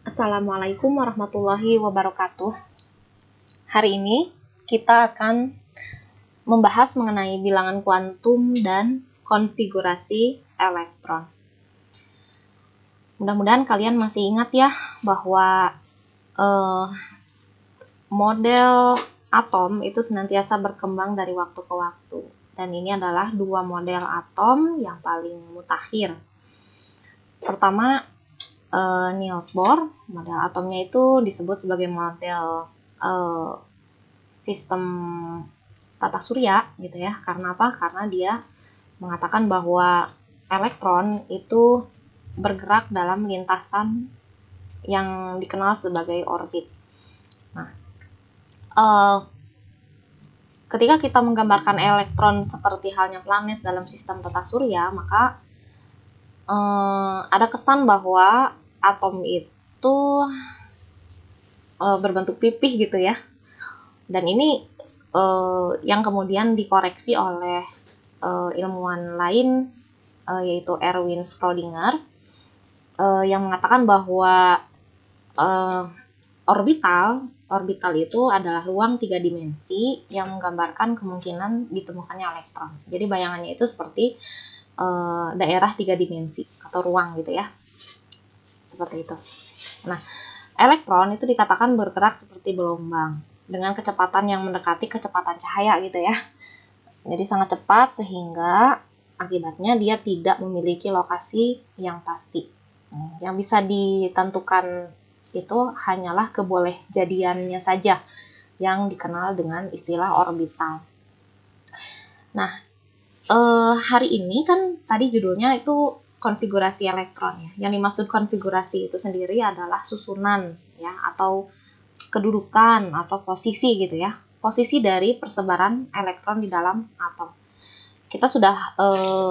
Assalamualaikum warahmatullahi wabarakatuh. Hari ini kita akan membahas mengenai bilangan kuantum dan konfigurasi elektron. Mudah-mudahan kalian masih ingat ya bahwa model atom itu senantiasa berkembang dari waktu ke waktu. Dan ini adalah dua model atom yang paling mutakhir. Pertama, Niels Bohr, model atomnya itu disebut sebagai model sistem tata surya gitu ya. Karena apa? Karena dia mengatakan bahwa elektron itu bergerak dalam lintasan yang dikenal sebagai orbit. Nah, ketika kita menggambarkan elektron seperti halnya planet dalam sistem tata surya, maka ada kesan bahwa atom itu berbentuk pipih gitu ya. Dan ini yang kemudian dikoreksi oleh ilmuwan lain, yaitu Erwin Schrödinger, yang mengatakan bahwa orbital itu adalah ruang 3 dimensi yang menggambarkan kemungkinan ditemukannya elektron. Jadi bayangannya itu seperti daerah 3 dimensi atau ruang gitu ya, seperti itu. Nah, elektron itu dikatakan bergerak seperti gelombang dengan kecepatan yang mendekati kecepatan cahaya gitu ya. Jadi sangat cepat sehingga akibatnya dia tidak memiliki lokasi yang pasti. Yang bisa ditentukan itu hanyalah kebolehjadiannya saja yang dikenal dengan istilah orbital. Nah, hari ini kan tadi judulnya itu konfigurasi elektron ya. Yang dimaksud konfigurasi itu sendiri adalah susunan ya, atau kedudukan atau posisi gitu ya. Posisi dari persebaran elektron di dalam atom. Kita sudah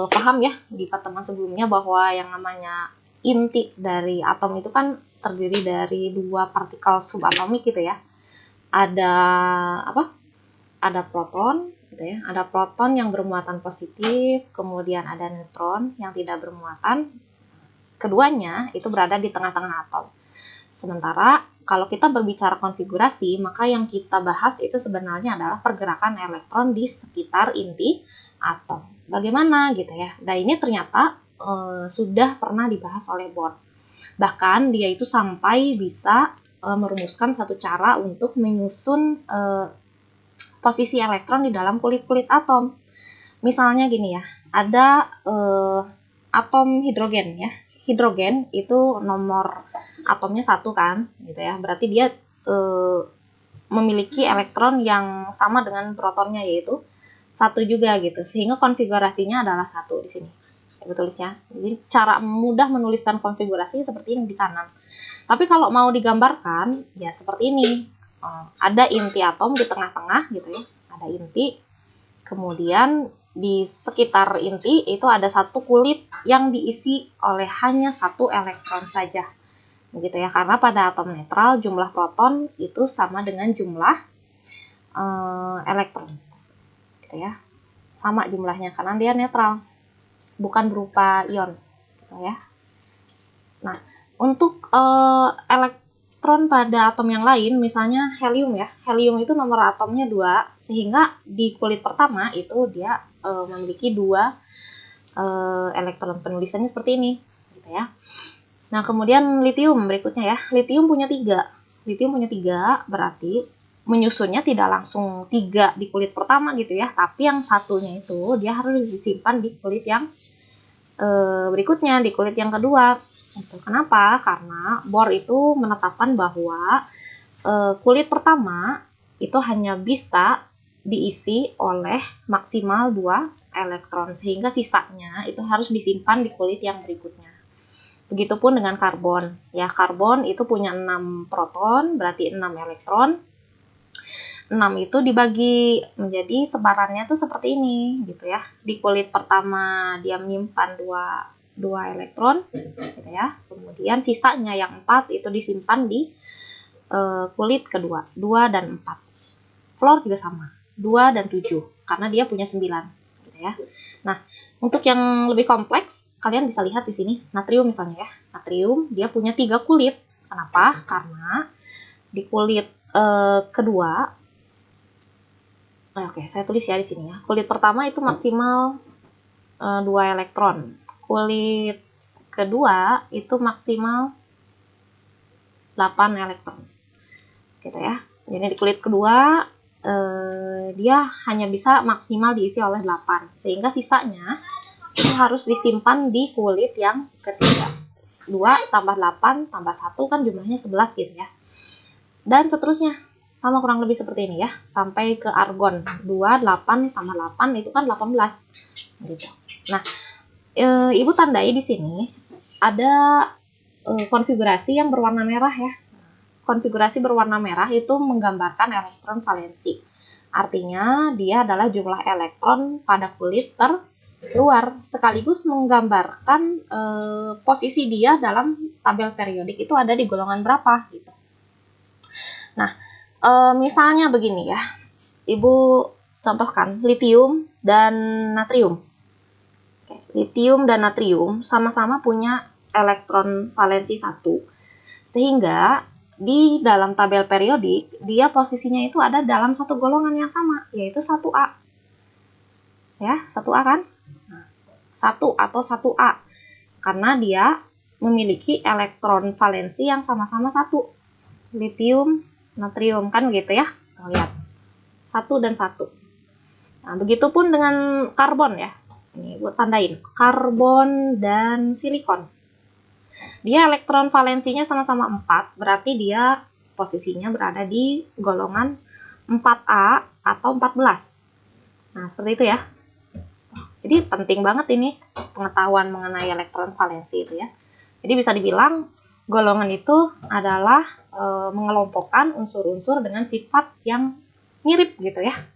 paham ya di pertemuan sebelumnya bahwa yang namanya inti dari atom itu kan terdiri dari 2 partikel subatomik gitu ya. Ada proton gitu ya. Ada proton yang bermuatan positif, kemudian ada neutron yang tidak bermuatan. Keduanya itu berada di tengah-tengah atom. Sementara kalau kita berbicara konfigurasi, maka yang kita bahas itu sebenarnya adalah pergerakan elektron di sekitar inti atom. Bagaimana gitu ya. Nah, ini ternyata sudah pernah dibahas oleh Bohr. Bahkan dia itu sampai bisa merumuskan satu cara untuk menyusun posisi elektron di dalam kulit-kulit atom. Misalnya gini ya, ada atom hidrogen ya. Hidrogen itu nomor atomnya 1 kan, gitu ya. Berarti dia memiliki elektron yang sama dengan protonnya, yaitu 1 juga gitu. Sehingga konfigurasinya adalah 1 di sini. Betulisnya. Jadi cara mudah menuliskan konfigurasi seperti ini di kanan. Tapi kalau mau digambarkan ya seperti ini. Ada inti atom di tengah-tengah gitu ya. Ada inti. Kemudian di sekitar inti itu ada satu kulit yang diisi oleh hanya 1 elektron saja. Begitu ya, karena pada atom netral jumlah proton itu sama dengan jumlah elektron. Gitu ya. Sama jumlahnya karena dia netral. Bukan berupa ion gitu ya. Nah, untuk elektron pada atom yang lain, misalnya helium ya. Helium itu nomor atomnya 2, sehingga di kulit pertama itu dia memiliki 2 elektron. Penulisannya seperti ini gitu ya. Nah, kemudian litium berikutnya ya. Litium punya 3. Litium punya 3 berarti menyusunnya tidak langsung 3 di kulit pertama gitu ya, tapi yang satunya itu dia harus disimpan di kulit yang berikutnya, di kulit yang kedua. Kenapa? Karena Bohr itu menetapkan bahwa kulit pertama itu hanya bisa diisi oleh maksimal 2 elektron, sehingga sisanya itu harus disimpan di kulit yang berikutnya. Begitupun dengan karbon. Ya, karbon itu punya 6 proton, berarti 6 elektron. 6 itu dibagi menjadi sebarannya tuh seperti ini gitu ya. Di kulit pertama dia menyimpan 2 elektron gitu ya. Kemudian sisanya yang 4 itu disimpan di kulit kedua, 2 dan 4. Fluor juga sama, 2 dan 7 karena dia punya 9 gitu ya. Nah, untuk yang lebih kompleks kalian bisa lihat di sini natrium misalnya ya. Natrium dia punya 3 kulit Kenapa? Karena di kulit kedua, oke, saya tulis ya di sini ya. Kulit pertama itu maksimal 2 elektron. Kulit kedua itu maksimal 8 elektron. Gitu ya. Jadi di kulit kedua dia hanya bisa maksimal diisi oleh 8, sehingga sisanya itu harus disimpan di kulit yang ketiga. 2 tambah 8 tambah 1 kan jumlahnya 11 gitu ya. Dan seterusnya, sama kurang lebih seperti ini ya, sampai ke argon. 2, 8 tambah 8 itu kan 18 gitu. Nah, Ibu tandai di sini ada konfigurasi yang berwarna merah ya. Konfigurasi berwarna merah itu menggambarkan elektron valensi. Artinya dia adalah jumlah elektron pada kulit terluar, sekaligus menggambarkan posisi dia dalam tabel periodik itu ada di golongan berapa gitu. Nah, misalnya begini ya, Ibu contohkan litium dan natrium. Litium dan natrium sama-sama punya elektron valensi 1, sehingga di dalam tabel periodik, dia posisinya itu ada dalam satu golongan yang sama, yaitu 1A. Ya, 1A kan? 1 atau 1A. Karena dia memiliki elektron valensi yang sama-sama 1. Litium, natrium, kan gitu ya. Lihat. 1 dan 1. Nah, begitupun dengan karbon ya. Ini buat tandain. Karbon dan silikon. Dia elektron valensinya sama-sama 4, berarti dia posisinya berada di golongan 4A atau 14. Nah, seperti itu ya. Jadi penting banget ini pengetahuan mengenai elektron valensi itu ya. Jadi bisa dibilang golongan itu adalah mengelompokkan unsur-unsur dengan sifat yang mirip gitu ya.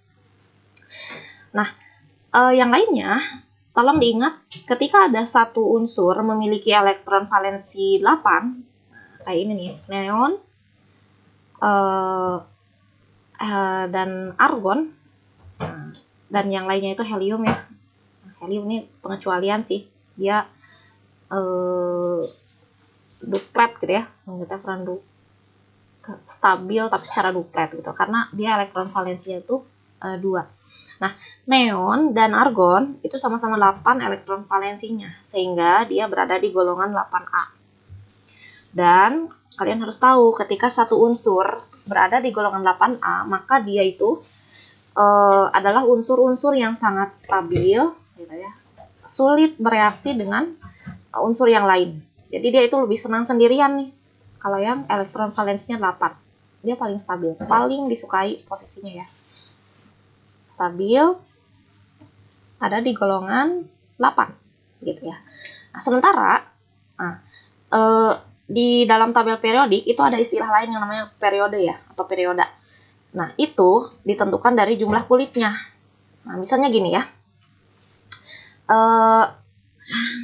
Nah, yang lainnya, tolong diingat, ketika ada satu unsur memiliki elektron valensi 8, kayak ini nih, neon dan argon, dan yang lainnya itu helium ya. Helium ini pengecualian sih, dia duplet gitu ya, kita peran stabil tapi secara duplet gitu, karena dia elektron valensinya itu 2. Nah, neon dan argon itu sama-sama 8 elektron valensinya, sehingga dia berada di golongan 8A. Dan kalian harus tahu, ketika satu unsur berada di golongan 8A, maka dia itu adalah unsur-unsur yang sangat stabil, gitu ya, sulit bereaksi dengan unsur yang lain. Jadi dia itu lebih senang sendirian nih, kalau yang elektron valensinya 8. Dia paling stabil, paling disukai posisinya ya. Stabil ada di golongan 8 gitu ya. Nah, sementara di dalam tabel periodik itu ada istilah lain yang namanya periode ya, atau perioda. Nah, itu ditentukan dari jumlah kulitnya. Nah, misalnya gini ya,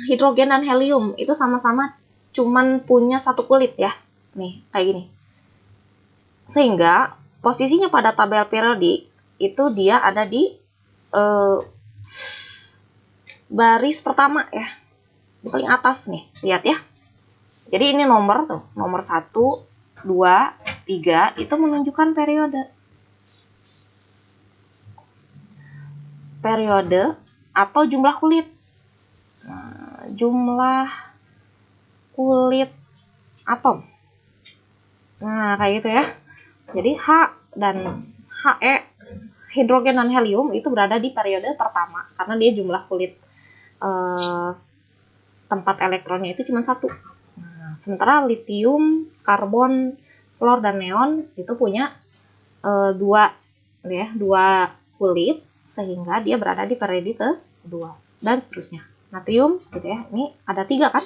hidrogen dan helium itu sama-sama cuman punya satu kulit ya, nih kayak gini. Sehingga posisinya pada tabel periodik itu dia ada di baris pertama ya, di paling atas nih, lihat ya. Jadi ini nomor tuh, nomor 1, 2, 3 itu menunjukkan periode. Periode atau jumlah kulit. Nah, jumlah kulit atom. Nah, kayak gitu ya. Jadi H dan He, hidrogen dan helium itu berada di periode pertama karena dia jumlah kulit tempat elektronnya itu cuma 1. Nah, sementara litium, karbon, fluor dan neon itu punya 2 kulit, sehingga dia berada di periode kedua dan seterusnya. Natrium gitu ya, ini ada 3 kan,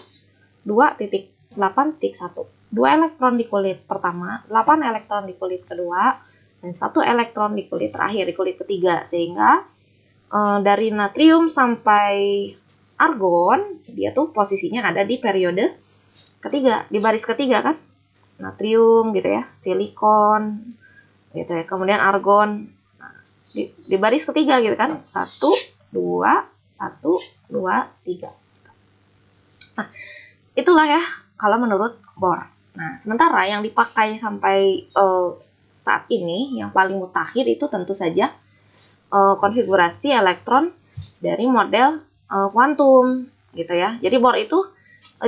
2.8.1, 2 elektron di kulit pertama, 8 elektron di kulit kedua, dan 1 elektron di kulit terakhir, di kulit ketiga. Sehingga dari natrium sampai argon dia tuh posisinya ada di periode ketiga, di baris ketiga kan, natrium gitu ya, silikon gitu ya, kemudian argon. Nah, di baris ketiga gitu kan, 1, 2, 1, 2, 3. Nah, itulah ya kalau menurut Bohr. Nah, sementara yang dipakai sampai saat ini yang paling mutakhir itu tentu saja konfigurasi elektron dari model kuantum gitu ya. Jadi Bohr itu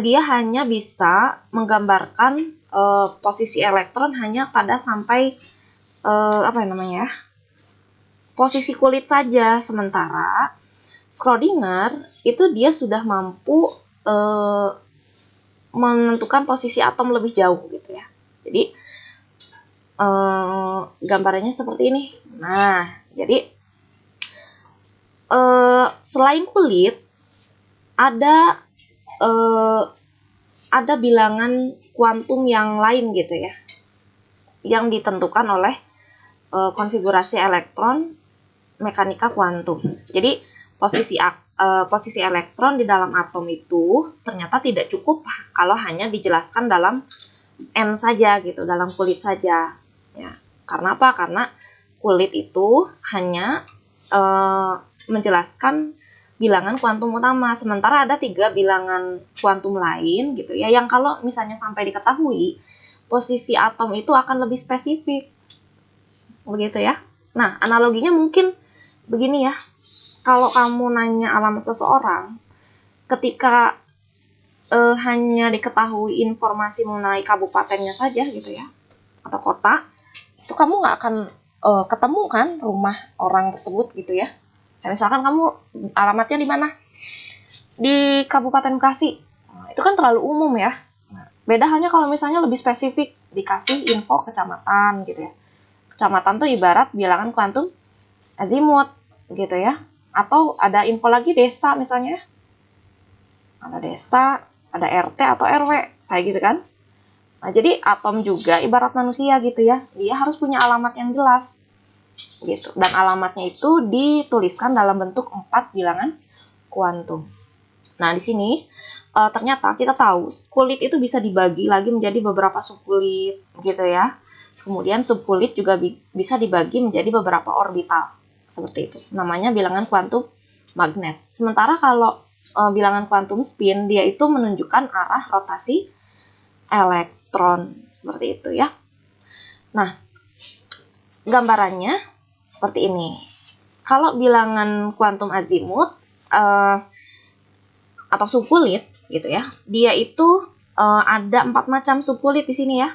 dia hanya bisa menggambarkan posisi elektron hanya pada sampai apa namanya ya, posisi kulit saja. Sementara Schrödinger itu dia sudah mampu menentukan posisi atom lebih jauh gitu ya. Jadi gambarannya seperti ini. Nah, jadi selain kulit ada bilangan kuantum yang lain gitu ya, yang ditentukan oleh konfigurasi elektron mekanika kuantum. Jadi posisi elektron di dalam atom itu ternyata tidak cukup kalau hanya dijelaskan dalam N saja gitu, dalam kulit saja. Ya, karena apa? Karena kulit itu hanya menjelaskan bilangan kuantum utama, sementara ada 3 bilangan kuantum lain gitu ya, yang kalau misalnya sampai diketahui, posisi atom itu akan lebih spesifik. Begitu ya. Nah, analoginya mungkin begini ya. Kalau kamu nanya alamat seseorang, ketika hanya diketahui informasi mengenai kabupatennya saja gitu ya, atau kota, itu kamu nggak akan ketemu kan rumah orang tersebut gitu ya. Nah, misalkan kamu alamatnya di mana? Di Kabupaten Bekasi. Nah, itu kan terlalu umum ya. Nah, beda halnya kalau misalnya lebih spesifik, dikasih info kecamatan gitu ya. Kecamatan tuh ibarat bilangan kuantum azimut gitu ya. Atau ada info lagi desa misalnya. Ada desa, ada RT atau RW, kayak gitu kan. Nah, jadi atom juga ibarat manusia gitu ya. Dia harus punya alamat yang jelas. Gitu. Dan alamatnya itu dituliskan dalam bentuk 4 bilangan kuantum. Nah, di sini ternyata kita tahu kulit itu bisa dibagi lagi menjadi beberapa subkulit gitu ya. Kemudian subkulit juga bisa dibagi menjadi beberapa orbital. Seperti itu. Namanya bilangan kuantum magnet. Sementara kalau bilangan kuantum spin, dia itu menunjukkan arah rotasi elektron. Seperti itu ya. Nah, gambarannya seperti ini. Kalau bilangan kuantum azimut atau subkulit gitu ya, dia itu ada 4 macam subkulit di sini ya.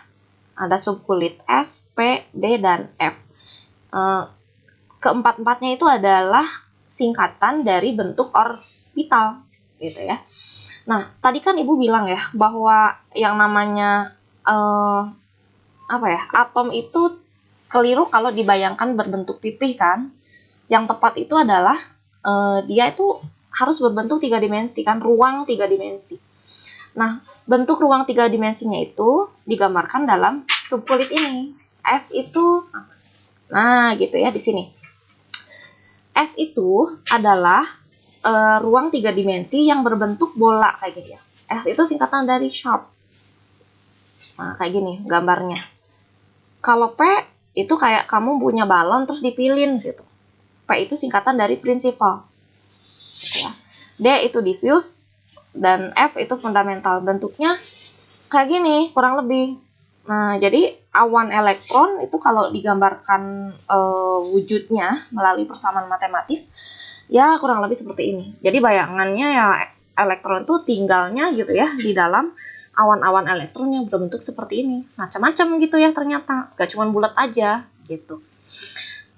Ada subkulit S, P, D, dan F. Keempat-empatnya itu adalah singkatan dari bentuk orbital gitu ya. Nah, tadi kan Ibu bilang ya bahwa yang namanya atom itu keliru kalau dibayangkan berbentuk pipih kan. Yang tepat itu adalah dia itu harus berbentuk 3 dimensi kan, ruang 3 dimensi. Nah, bentuk ruang 3 dimensinya itu digambarkan dalam subkulit ini. S itu, nah gitu ya di sini. S itu adalah ruang 3 dimensi yang berbentuk bola kayak gitu ya. S itu singkatan dari sharp. Nah, kayak gini gambarnya. Kalau P itu kayak kamu punya balon terus dipilin gitu. P itu singkatan dari principal. Gitu ya. D itu diffuse dan F itu fundamental. Bentuknya kayak gini kurang lebih. Nah, jadi awan elektron itu kalau digambarkan wujudnya melalui persamaan matematis, ya kurang lebih seperti ini. Jadi bayangannya ya elektron itu tinggalnya gitu ya di dalam awan-awan elektron yang berbentuk seperti ini. Macam-macam gitu ya ternyata, gak cuma bulat aja gitu.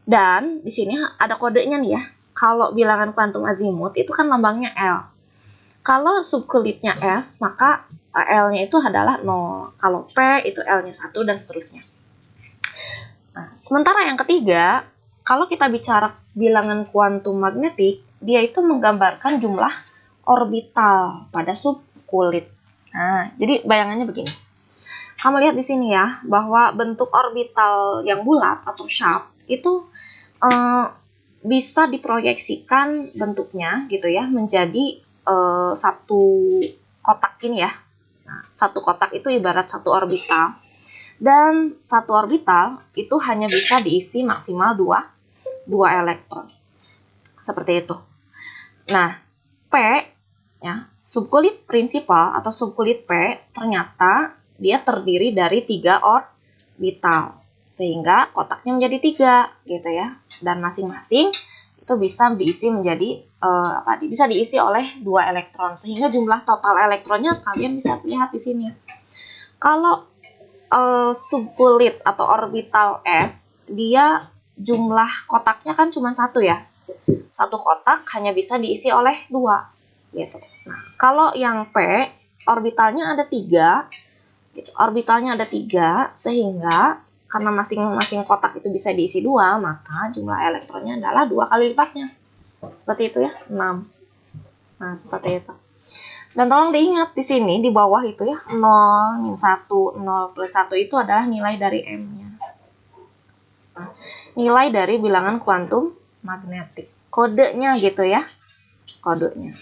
Dan di sini ada kodenya nih ya. Kalau bilangan kuantum azimut itu kan lambangnya L. Kalau subkulitnya S, maka L-nya itu adalah 0. Kalau P itu L-nya 1 dan seterusnya. Nah, sementara yang ketiga, kalau kita bicara bilangan kuantum magnetik, dia itu menggambarkan jumlah orbital pada subkulit. Nah, jadi bayangannya begini. Kamu lihat di sini ya, bahwa bentuk orbital yang bulat atau sharp itu bisa diproyeksikan bentuknya gitu ya menjadi satu kotak ini ya. Nah, satu kotak itu ibarat satu orbital. Dan satu orbital itu hanya bisa diisi maksimal 2 elektron. Seperti itu. Nah, P ya, subkulit prinsipal atau subkulit P ternyata dia terdiri dari 3 orbital. Sehingga kotaknya menjadi 3 gitu ya. Dan masing-masing itu bisa diisi menjadi bisa diisi oleh 2 elektron. Sehingga jumlah total elektronnya kalian bisa lihat di sini. Kalau subkulit atau orbital S, dia jumlah kotaknya kan cuma 1 ya. Satu kotak hanya bisa diisi oleh 2 gitu. Nah, kalau yang P orbitalnya ada 3 gitu. Orbitalnya ada 3 sehingga karena masing-masing kotak itu bisa diisi 2, maka jumlah elektronnya adalah 2 kali lipatnya. Seperti itu ya, 6. Nah, seperti itu. Dan tolong diingat di sini di bawah itu ya, 0, min 1, 0 plus 1 itu adalah nilai dari M-nya. Nah, nilai dari bilangan kuantum magnetik. Kodenya gitu ya. Kodenya.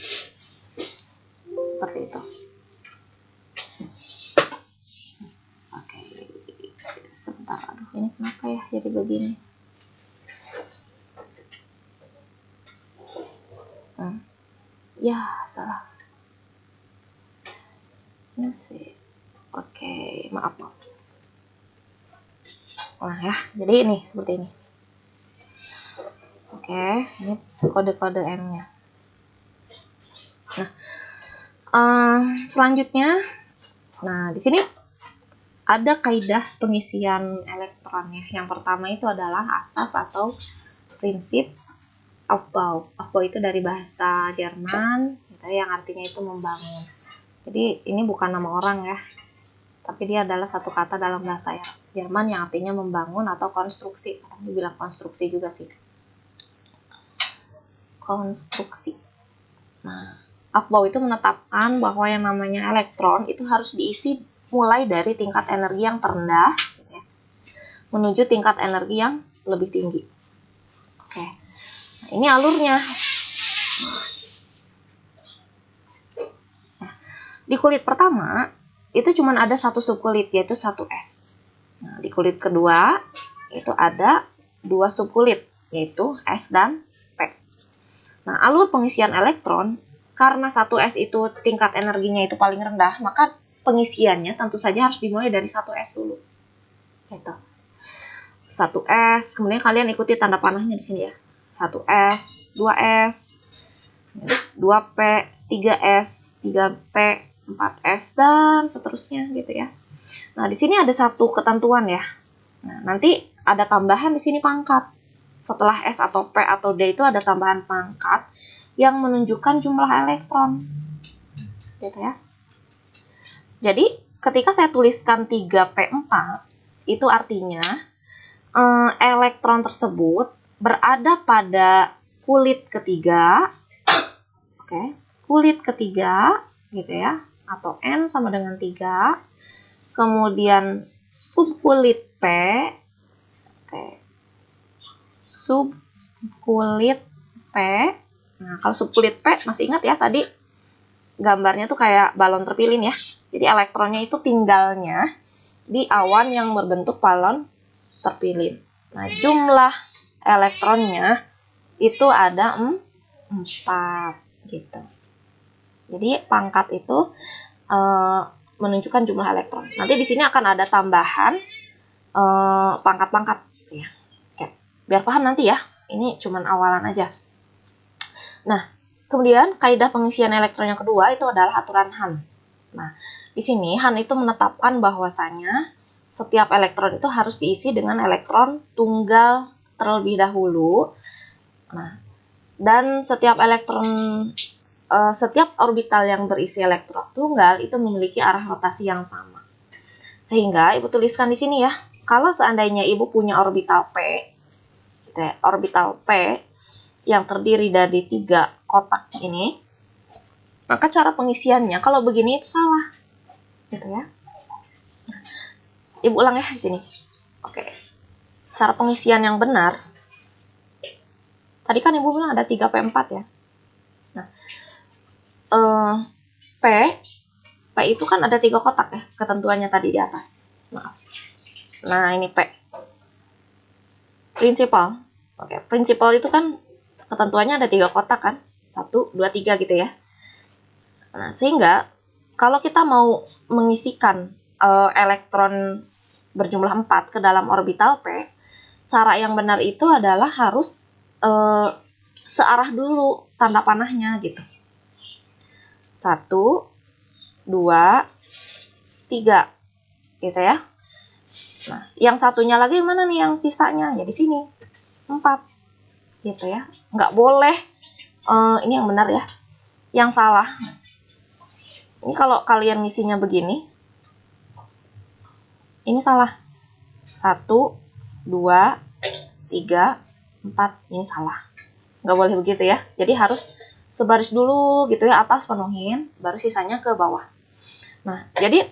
Seperti itu. Oke. Sebentar, aduh ini kenapa ya jadi begini. Ya, salah. Ini sih. Oke, maaf. Nah ya, jadi ini seperti ini. Oke, ini kode-kode M-nya. Nah, selanjutnya, nah di sini ada kaidah pengisian elektron ya. Yang pertama itu adalah asas atau prinsip Aufbau. Aufbau itu dari bahasa Jerman, gitu, yang artinya itu membangun. Jadi ini bukan nama orang ya, tapi dia adalah satu kata dalam bahasa Jerman yang artinya membangun atau konstruksi. Orang dibilang konstruksi juga sih. Konstruksi. Nah, Aufbau itu menetapkan bahwa yang namanya elektron itu harus diisi mulai dari tingkat energi yang terendah gitu ya, menuju tingkat energi yang lebih tinggi. Oke. Nah, ini alurnya. Nah, di kulit pertama itu cuma ada satu subkulit yaitu 1s. Nah, di kulit kedua itu ada 2 subkulit yaitu S dan P. Nah, alur pengisian elektron karena 1s itu tingkat energinya itu paling rendah, maka pengisiannya tentu saja harus dimulai dari 1s dulu. Gitu. 1s, kemudian kalian ikuti tanda panahnya di sini ya. 1s, 2s, 2p, 3s, 3p, 4s dan seterusnya gitu ya. Nah, di sini ada satu ketentuan ya. Nah, nanti ada tambahan di sini pangkat. Setelah S atau P atau D itu ada tambahan pangkat yang menunjukkan jumlah elektron. Gitu ya. Jadi, ketika saya tuliskan 3P4, itu artinya elektron tersebut berada pada kulit ketiga. Oke, kulit ketiga gitu ya, atau N sama dengan 3. Kemudian subkulit P. Oke. Subkulit P. Nah, kalau subkulit P masih ingat ya tadi gambarnya tuh kayak balon terpilin ya. Jadi elektronnya itu tinggalnya di awan yang berbentuk balon terpilin. Nah, jumlah elektronnya itu ada 4 gitu. Jadi pangkat itu menunjukkan jumlah elektron. Nanti di sini akan ada tambahan pangkat-pangkat ya. Oke, biar paham nanti ya. Ini cuman awalan aja. Nah, kemudian kaidah pengisian elektron yang kedua itu adalah aturan Hahn. Nah, di sini Hahn itu menetapkan bahwasanya setiap elektron itu harus diisi dengan elektron tunggal terlebih dahulu. Nah, dan setiap orbital yang berisi elektron tunggal itu memiliki arah rotasi yang sama. Sehingga Ibu tuliskan di sini ya, kalau seandainya Ibu punya orbital P, gitu ya, orbital P yang terdiri dari 3 kotak ini, maka cara pengisiannya kalau begini itu salah, gitu ya. Ibu ulang ya di sini. Oke. Cara pengisian yang benar. Tadi kan Ibu bilang ada 3P4 ya. Nah, P itu kan ada 3 kotak ya, ketentuannya tadi di atas. Maaf. Nah, ini P. Prinsipal. Oke, prinsipal itu kan ketentuannya ada 3 kotak kan? 1, 2, 3 gitu ya. Nah, sehingga kalau kita mau mengisikan elektron berjumlah 4 ke dalam orbital P, cara yang benar itu adalah harus searah dulu tanda panahnya gitu. 1, 2, 3 gitu ya. Nah, yang satunya lagi mana nih yang sisanya? Ya di sini 4 gitu ya. Nggak boleh ini yang benar ya. Yang salah. Ini kalau kalian ngisinya begini, ini salah. 1, 2, 3, 4, ini salah. Nggak boleh begitu ya. Jadi harus sebaris dulu gitu ya, atas penuhin, baru sisanya ke bawah. Nah, jadi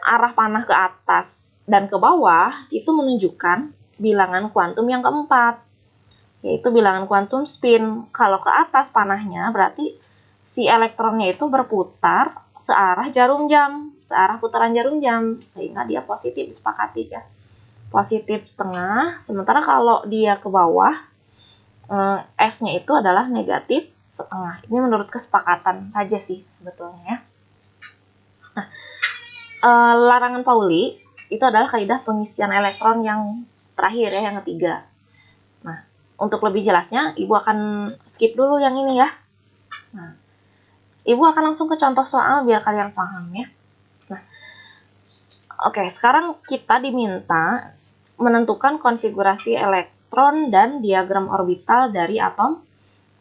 arah panah ke atas dan ke bawah itu menunjukkan bilangan kuantum yang keempat, yaitu bilangan kuantum spin. Kalau ke atas panahnya berarti si elektronnya itu berputar searah jarum jam, searah putaran jarum jam, sehingga dia positif, disepakati ya. Positif setengah, sementara kalau dia ke bawah, S-nya itu adalah negatif setengah. Ini menurut kesepakatan saja sih sebetulnya ya. Nah, larangan Pauli itu adalah kaidah pengisian elektron yang terakhir ya, yang ketiga. Nah, untuk lebih jelasnya, Ibu akan skip dulu yang ini ya. Nah, Ibu akan langsung ke contoh soal biar kalian paham ya. Nah, oke, sekarang kita diminta menentukan konfigurasi elektron dan diagram orbital dari atom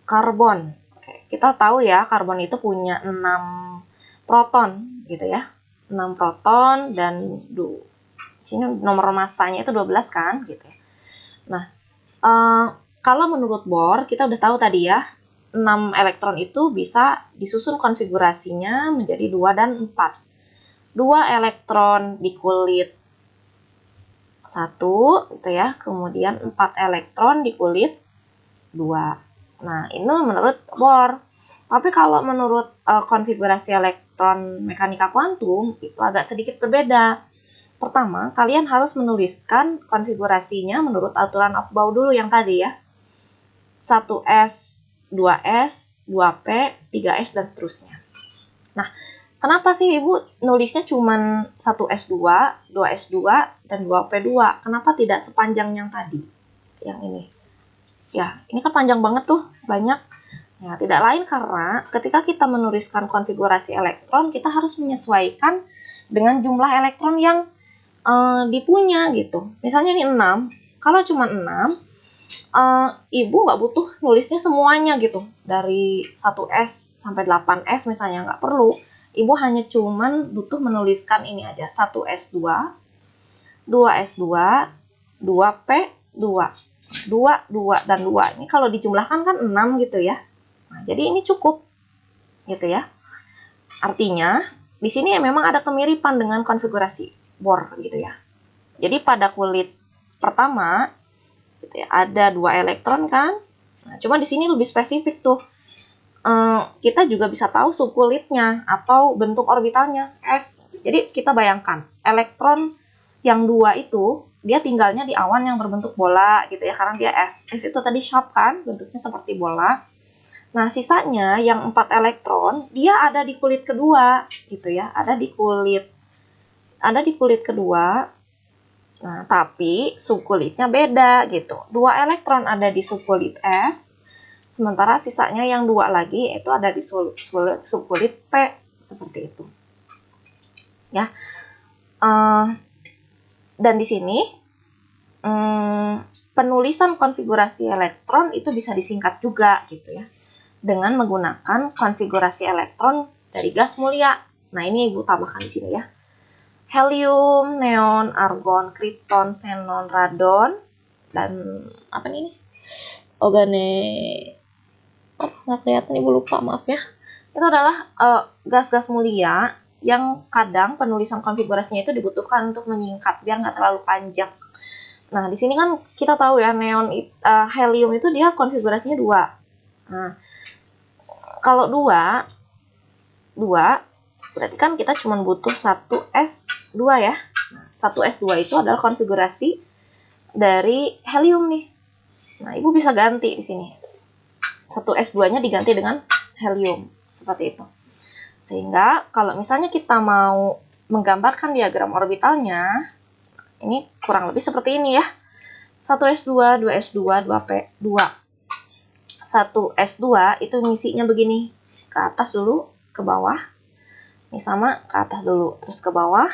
karbon. Oke, kita tahu ya, karbon itu punya 6 proton gitu ya. 6 proton dan sini nomor masanya itu 12 kan gitu ya. Nah, kalau menurut Bohr kita udah tahu tadi ya, 6 elektron itu bisa disusun konfigurasinya menjadi 2 dan 4. 2 elektron di kulit 1 gitu ya, kemudian 4 elektron di kulit 2. Nah, ini menurut Bohr. Tapi kalau menurut konfigurasi elektron mekanika kuantum itu agak sedikit berbeda. Pertama, kalian harus menuliskan konfigurasinya menurut aturan Aufbau dulu yang tadi ya. 1S, 2S, 2P, 3S, dan seterusnya. Nah, kenapa sih Ibu nulisnya cuma 1S2, 2S2, dan 2P2? Kenapa tidak sepanjang yang tadi? Yang ini. Ya, ini kan panjang banget tuh, banyak. Ya, tidak lain karena ketika kita menuliskan konfigurasi elektron, kita harus menyesuaikan dengan jumlah elektron yang dipunya gitu. Misalnya ini 6, kalau cuma 6, Ibu nggak butuh nulisnya semuanya gitu. Dari 1S sampai 8S misalnya, nggak perlu. Ibu hanya cuman butuh menuliskan ini aja, 1S2, 2S2, 2P2, 2, 2, dan 2. Ini kalau dijumlahkan kan 6 gitu ya. Nah, jadi ini cukup gitu ya. Artinya di sini memang ada kemiripan dengan konfigurasi Bohr gitu ya. Jadi pada kulit pertama gitu ya, ada 2 elektron kan. Nah, cuma di sini lebih spesifik tuh. Kita juga bisa tahu subkulitnya atau bentuk orbitalnya S. Jadi kita bayangkan elektron yang 2 itu dia tinggalnya di awan yang berbentuk bola gitu ya, karena dia S. S itu tadi sharp kan, bentuknya seperti bola. Nah, sisanya yang 4 elektron, dia ada di kulit kedua, gitu ya. Ada di kulit kedua. Nah, tapi subkulitnya beda, gitu. 2 elektron ada di subkulit S, sementara sisanya yang 2 lagi itu ada di subkulit P, seperti itu. Ya. Dan di sini, penulisan konfigurasi elektron itu bisa disingkat juga, gitu ya, dengan menggunakan konfigurasi elektron dari gas mulia. Nah, ini Ibu tambahkan di sini ya. Helium, neon, argon, krypton, xenon, radon, dan apa nih? Nggak kelihatan, Ibu lupa, maaf ya. Itu adalah gas-gas mulia yang kadang penulisan konfigurasinya itu dibutuhkan untuk menyingkat biar nggak terlalu panjang. Nah, di sini kan kita tahu ya, helium itu dia konfigurasinya 2. Nah, kalau 2 berarti kan kita cuma butuh 1S2 ya. Nah, 1S2 itu adalah konfigurasi dari helium nih. Nah, Ibu bisa ganti di sini. 1S2-nya diganti dengan helium, seperti itu. Sehingga kalau misalnya kita mau menggambarkan diagram orbitalnya, ini kurang lebih seperti ini ya. 1s2, 2s2, 2p, 2. 1s2 itu ngisinya begini. Ke atas dulu, ke bawah. Ini sama, ke atas dulu, terus ke bawah.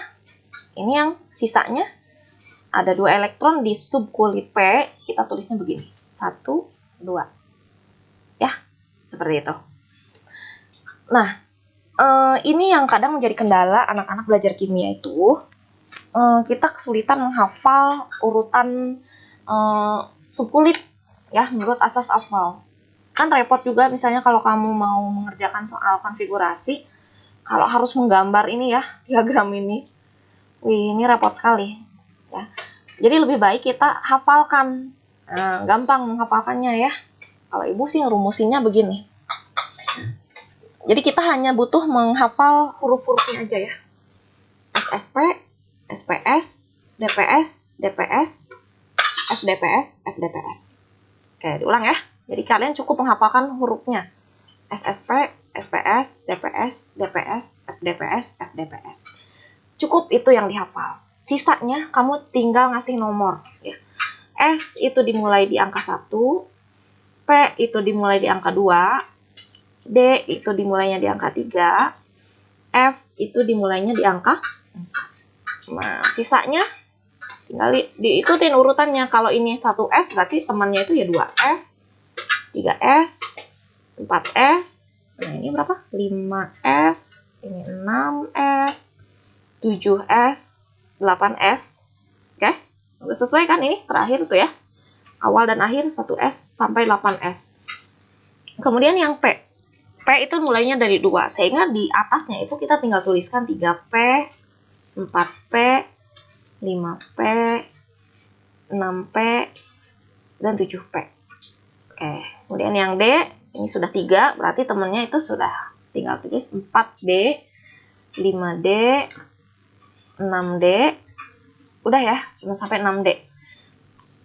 Ini yang sisanya ada 2 elektron di subkulit P, kita tulisnya begini. 1, 2. Ya, seperti itu. Nah, ini yang kadang menjadi kendala anak-anak belajar kimia itu. Kita kesulitan menghafal urutan subkulit ya menurut asas hafal. Kan repot juga misalnya kalau kamu mau mengerjakan soal konfigurasi, kalau harus menggambar ini ya, diagram ini. Wih, ini repot sekali. Ya. Jadi lebih baik kita hafalkan. Gampang menghafalkannya ya. Kalau ibu sih ngerumusinnya begini. Jadi kita hanya butuh menghafal huruf-hurufnya aja ya. SSP, SPS, DPS, DPS, FDPS, FDPS. Oke, diulang ya. Jadi kalian cukup menghafalkan hurufnya. SSP, SPS, DPS, DPS, FDPS, FDPS. Cukup itu yang dihafal. Sisanya kamu tinggal ngasih nomor ya. S itu dimulai di angka 1, P itu dimulai di angka 2, D itu dimulainya di angka 3, F itu dimulainya di angka 4. Nah, sisanya tinggal diikutin urutannya. Kalau ini 1S berarti temannya itu ya 2S, 3S, 4S. Nah, ini berapa? 5S, ini 6S, 7S, 8S. Oke? Udah sesuai kan ini? Terakhir tuh ya. Awal dan akhir 1S sampai 8S. Kemudian yang P. P itu mulainya dari 2. Sehingga di atasnya itu kita tinggal tuliskan 3P, 4P, 5P, 6P, dan 7P. Oke. Kemudian yang D, ini sudah 3. Berarti temennya itu sudah tinggal tulis 4D, 5D, 6D. Udah ya, cuma sampai 6D.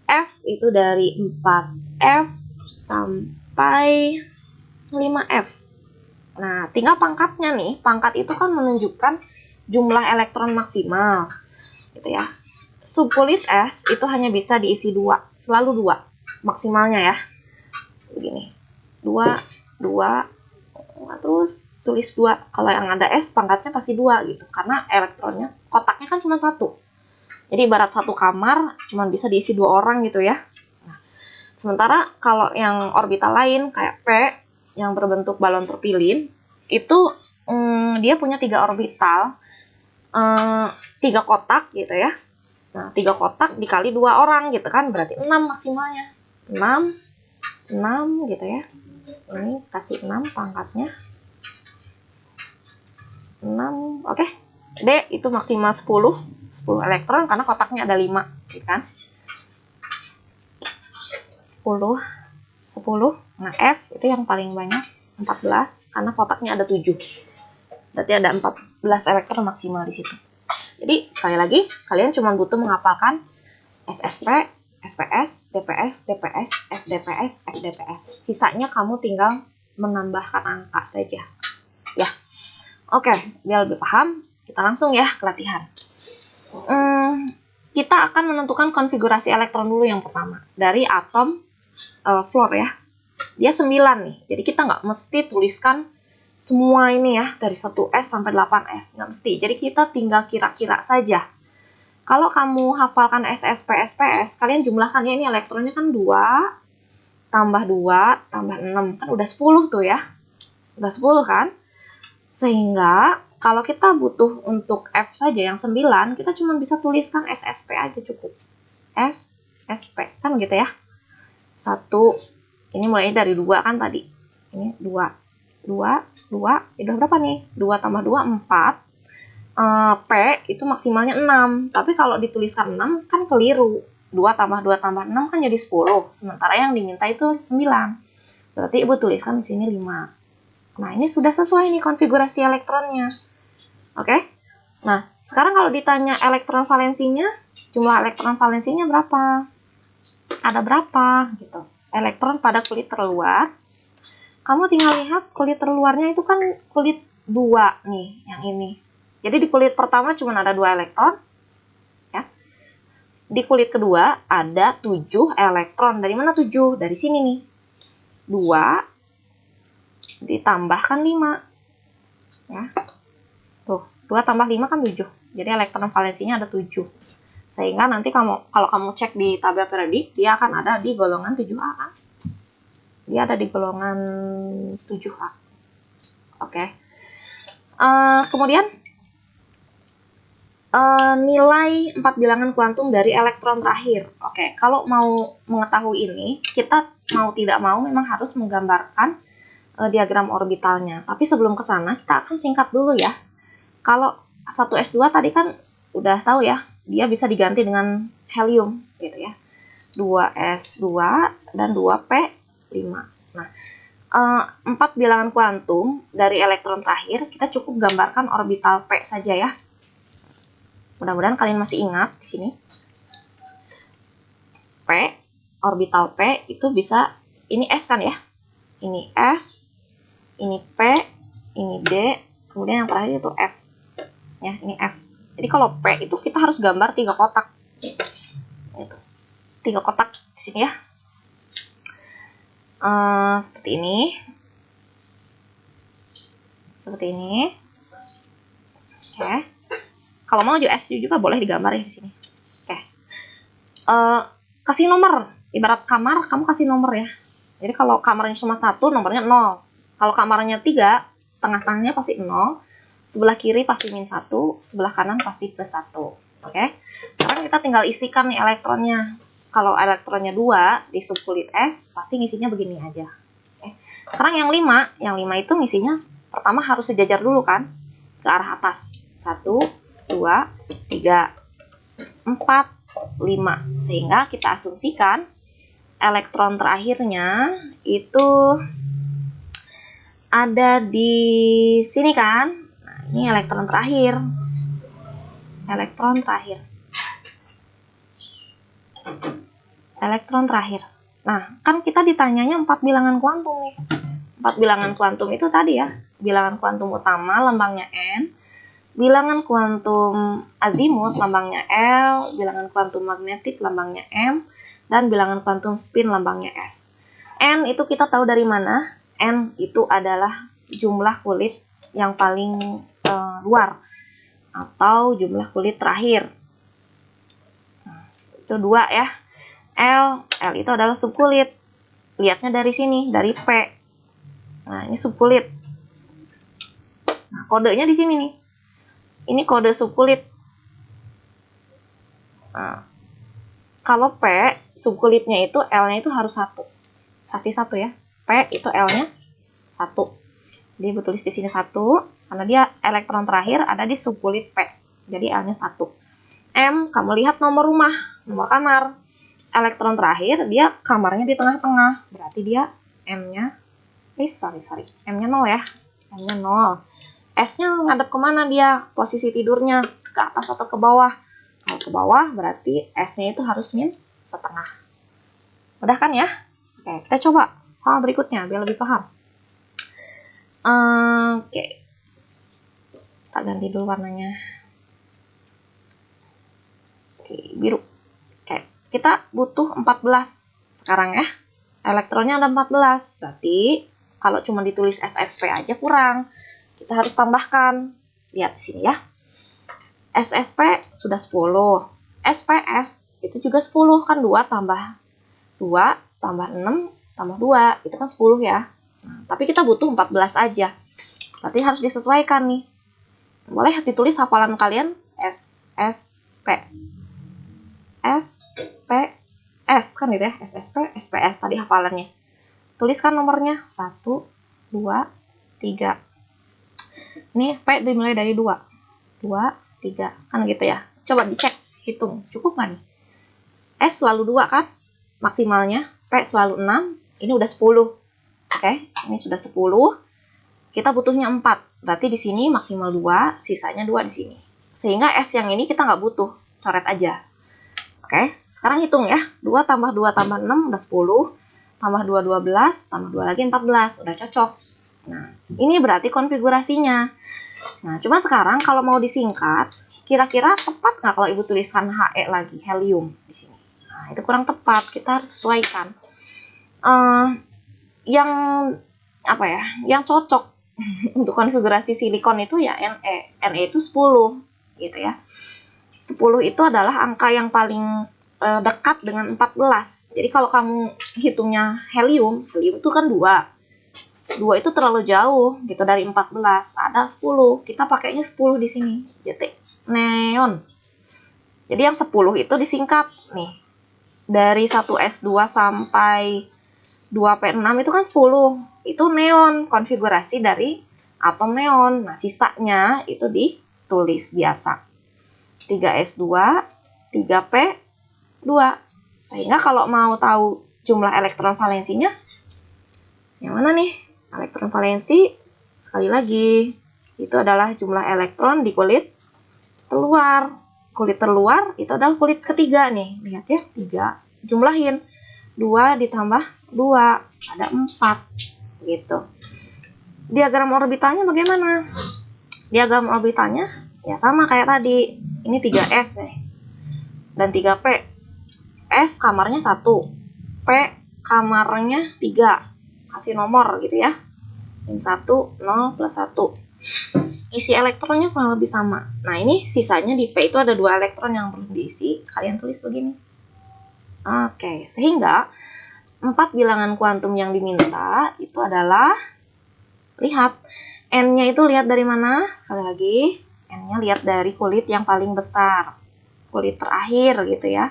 F itu dari 4F sampai 5F. Nah, tinggal pangkatnya nih. Pangkat itu kan menunjukkan jumlah elektron maksimal. Gitu ya. Subkulit S itu hanya bisa diisi 2. Selalu 2. Maksimalnya ya. Begini. 2, 2. Terus tulis 2. Kalau yang ada S, pangkatnya pasti 2 gitu. Karena elektronnya, kotaknya kan cuma 1. Jadi ibarat satu kamar cuma bisa diisi 2 orang gitu ya. Nah, sementara kalau yang orbital lain kayak P yang berbentuk balon terpilin itu dia punya 3 orbital, 3 kotak gitu ya. Nah, 3 kotak dikali 2 orang gitu kan berarti 6 maksimalnya. 6 gitu ya. Ini kasih 6 pangkatnya. 6, oke. D itu maksimal 10 elektron karena kotaknya ada 5 gitu kan. 10. Nah, F itu yang paling banyak 14 karena kotaknya ada 7. Berarti ada 14 elektron maksimal di situ. Jadi sekali lagi kalian cuma butuh menghafalkan SSP, SPS, DPS, DPS, FDPS, FDPS. Sisanya kamu tinggal menambahkan angka saja. Ya. Oke, biar lebih paham, kita langsung ya ke latihan. Kita akan menentukan konfigurasi elektron dulu yang pertama. Dari atom fluor ya. Dia 9 nih. Jadi kita nggak mesti tuliskan semua ini ya. Dari 1S sampai 8S. Nggak mesti. Jadi kita tinggal kira-kira saja. Kalau kamu hafalkan SSP, SPS, kalian jumlahkan ya. Ini elektronnya kan 2, tambah 2, tambah 6. Kan udah 10 tuh ya. Udah 10 kan? Sehingga kalau kita butuh untuk F saja yang 9, kita cuma bisa tuliskan SSP aja cukup. SSP, kan gitu ya. 1, ini mulai dari 2 kan tadi. Ini 2. 2, udah berapa nih? 2 tambah 2, 4. P itu maksimalnya 6. Tapi kalau dituliskan 6 kan keliru. 2 tambah 2 tambah 6 kan jadi 10. Sementara yang diminta itu 9. Berarti ibu tuliskan di sini 5. Nah, ini sudah sesuai nih konfigurasi elektronnya. Oke? Nah, sekarang kalau ditanya elektron valensinya, jumlah elektron valensinya berapa? Ada berapa? Gitu. Elektron pada kulit terluar. Kamu tinggal lihat kulit terluarnya itu kan kulit 2 nih, yang ini. Jadi di kulit pertama cuma ada 2 elektron. Ya. Di kulit kedua ada 7 elektron. Dari mana 7? Dari sini nih. 2 ditambahkan 5. Ya. Tuh, 2 tambah 5 kan 7. Jadi elektron valensinya ada 7. Sehingga nanti kalau kamu cek di tabel periodik, dia akan ada di golongan 7A kan? Dia ada di golongan 7A. Oke. Kemudian nilai 4 bilangan kuantum dari elektron terakhir. Oke, kalau mau mengetahui ini, kita mau tidak mau memang harus menggambarkan diagram orbitalnya. Tapi sebelum ke sana, kita akan singkat dulu ya. Kalau 1s2 tadi kan udah tahu ya, dia bisa diganti dengan helium gitu ya. 2s2 dan 2p5. Nah, 4 bilangan kuantum dari elektron terakhir, kita cukup gambarkan orbital p saja ya. Mudah-mudahan kalian masih ingat di sini. P, orbital P itu bisa, ini S kan ya? Ini S, ini P, ini D, kemudian yang terakhir itu F. Ya, ini F. Jadi kalau P itu kita harus gambar 3 kotak. Itu. 3 kotak di sini ya. Seperti ini. Seperti ini. Oke. Kalau mau SU juga boleh digambar ya di sini. Oke. Kasih nomor. Ibarat kamar, kamu kasih nomor ya. Jadi kalau kamarnya cuma 1, nomornya 0. Kalau kamarnya 3, tengah-tengahnya pasti 0. Sebelah kiri pasti -1, sebelah kanan pasti +1. Oke. Sekarang kita tinggal isikan nih elektronnya. Kalau elektronnya 2 di subkulit S, pasti ngisinya begini aja. Oke. Sekarang yang 5 itu ngisinya pertama harus sejajar dulu kan, ke arah atas. 1, 2, 3, 4, 5. Sehingga kita asumsikan elektron terakhirnya itu ada di sini kan. Nah, ini elektron terakhir. Elektron terakhir. Elektron terakhir. Nah, kan kita ditanyanya 4 bilangan kuantum nih. 4 bilangan kuantum itu tadi ya. Bilangan kuantum utama lambangnya N. Bilangan kuantum azimut lambangnya L, bilangan kuantum magnetik lambangnya M, dan bilangan kuantum spin lambangnya S. N itu kita tahu dari mana? N itu adalah jumlah kulit yang paling luar atau jumlah kulit terakhir. Nah, itu 2 ya. L itu adalah subkulit. Lihatnya dari sini, dari P. Nah, ini subkulit. Nah, kodenya di sini nih. Ini kode subkulit. Nah, kalau P, subkulitnya itu L-nya itu harus 1. Pasti 1 ya. P itu L-nya 1. Jadi ibu tulis di sini 1, karena dia elektron terakhir ada di subkulit P. Jadi L-nya 1. M, kamu lihat nomor rumah, nomor kamar. Elektron terakhir, dia kamarnya di tengah-tengah. Berarti dia M-nya, M-nya 0 ya. M-nya 0. S-nya ngadep kemana dia? Posisi tidurnya ke atas atau ke bawah? Kalau ke bawah berarti S-nya itu harus -1,5. Mudah kan ya? Oke, kita coba sama berikutnya biar lebih paham. Oke. Kita ganti dulu warnanya. Oke, biru. Oke, kita butuh 14 sekarang ya. Elektronnya ada 14. Berarti kalau cuma ditulis SSP aja kurang. Kita harus tambahkan. Lihat di sini ya. SSP sudah 10. SPS itu juga 10 kan 2 tambah 6 tambah 2 itu kan 10 ya. Nah, tapi kita butuh 14 aja. Berarti harus disesuaikan nih. Boleh ditulis hafalan kalian SSP. SPS kan gitu ya. SSP, SPS tadi hafalannya. Tuliskan nomornya 1, 2, 3. Ini P dimulai dari 2, 3, kan gitu ya. Coba dicek, hitung, cukup nggak nih? S selalu 2 kan, maksimalnya. P selalu 6, ini udah 10. Oke, ini sudah 10. Kita butuhnya 4, berarti di sini maksimal 2, sisanya 2 di sini. Sehingga S yang ini kita nggak butuh, coret aja. Oke, sekarang hitung ya. 2 tambah 2 tambah 6 udah 10, tambah 2, 12, tambah 2 lagi 14, udah cocok. Nah, ini berarti konfigurasinya. Nah, cuma sekarang kalau mau disingkat, kira-kira tepat nggak kalau Ibu tuliskan He lagi, helium di sini? Nah, itu kurang tepat, kita harus sesuaikan. Yang apa ya? Yang cocok untuk konfigurasi silikon itu ya Ne. Ne itu 10 gitu ya. 10 itu adalah angka yang paling dekat dengan 14. Jadi kalau kamu hitungnya helium itu kan 2 itu terlalu jauh gitu dari 14. Ada 10. Kita pakainya 10 di sini. Jadi neon. Jadi yang 10 itu disingkat nih. Dari 1s2 sampai 2p6 itu kan 10. Itu neon, konfigurasi dari atom neon. Nah, sisanya itu ditulis biasa. 3s2, 3p2. Sehingga kalau mau tahu jumlah elektron valensinya, yang mana nih? Elektron valensi, sekali lagi, itu adalah jumlah elektron di kulit terluar. Kulit terluar itu adalah kulit ketiga nih. Lihat ya, 3. Jumlahin. 2 ditambah 2, ada 4. Gitu. Diagram orbitalnya bagaimana? Diagram orbitalnya ya sama kayak tadi. Ini 3s nih. Dan 3p. S kamarnya 1. P kamarnya 3. Kasih nomor gitu ya. Yang 1, 0 plus 1. Isi elektronnya kurang lebih sama. Nah, ini sisanya di P itu ada 2 elektron yang belum diisi. Kalian tulis begini. Oke, sehingga 4 bilangan kuantum yang diminta itu adalah, lihat, N-nya itu lihat dari mana? Sekali lagi, N-nya lihat dari kulit yang paling besar. Kulit terakhir gitu ya.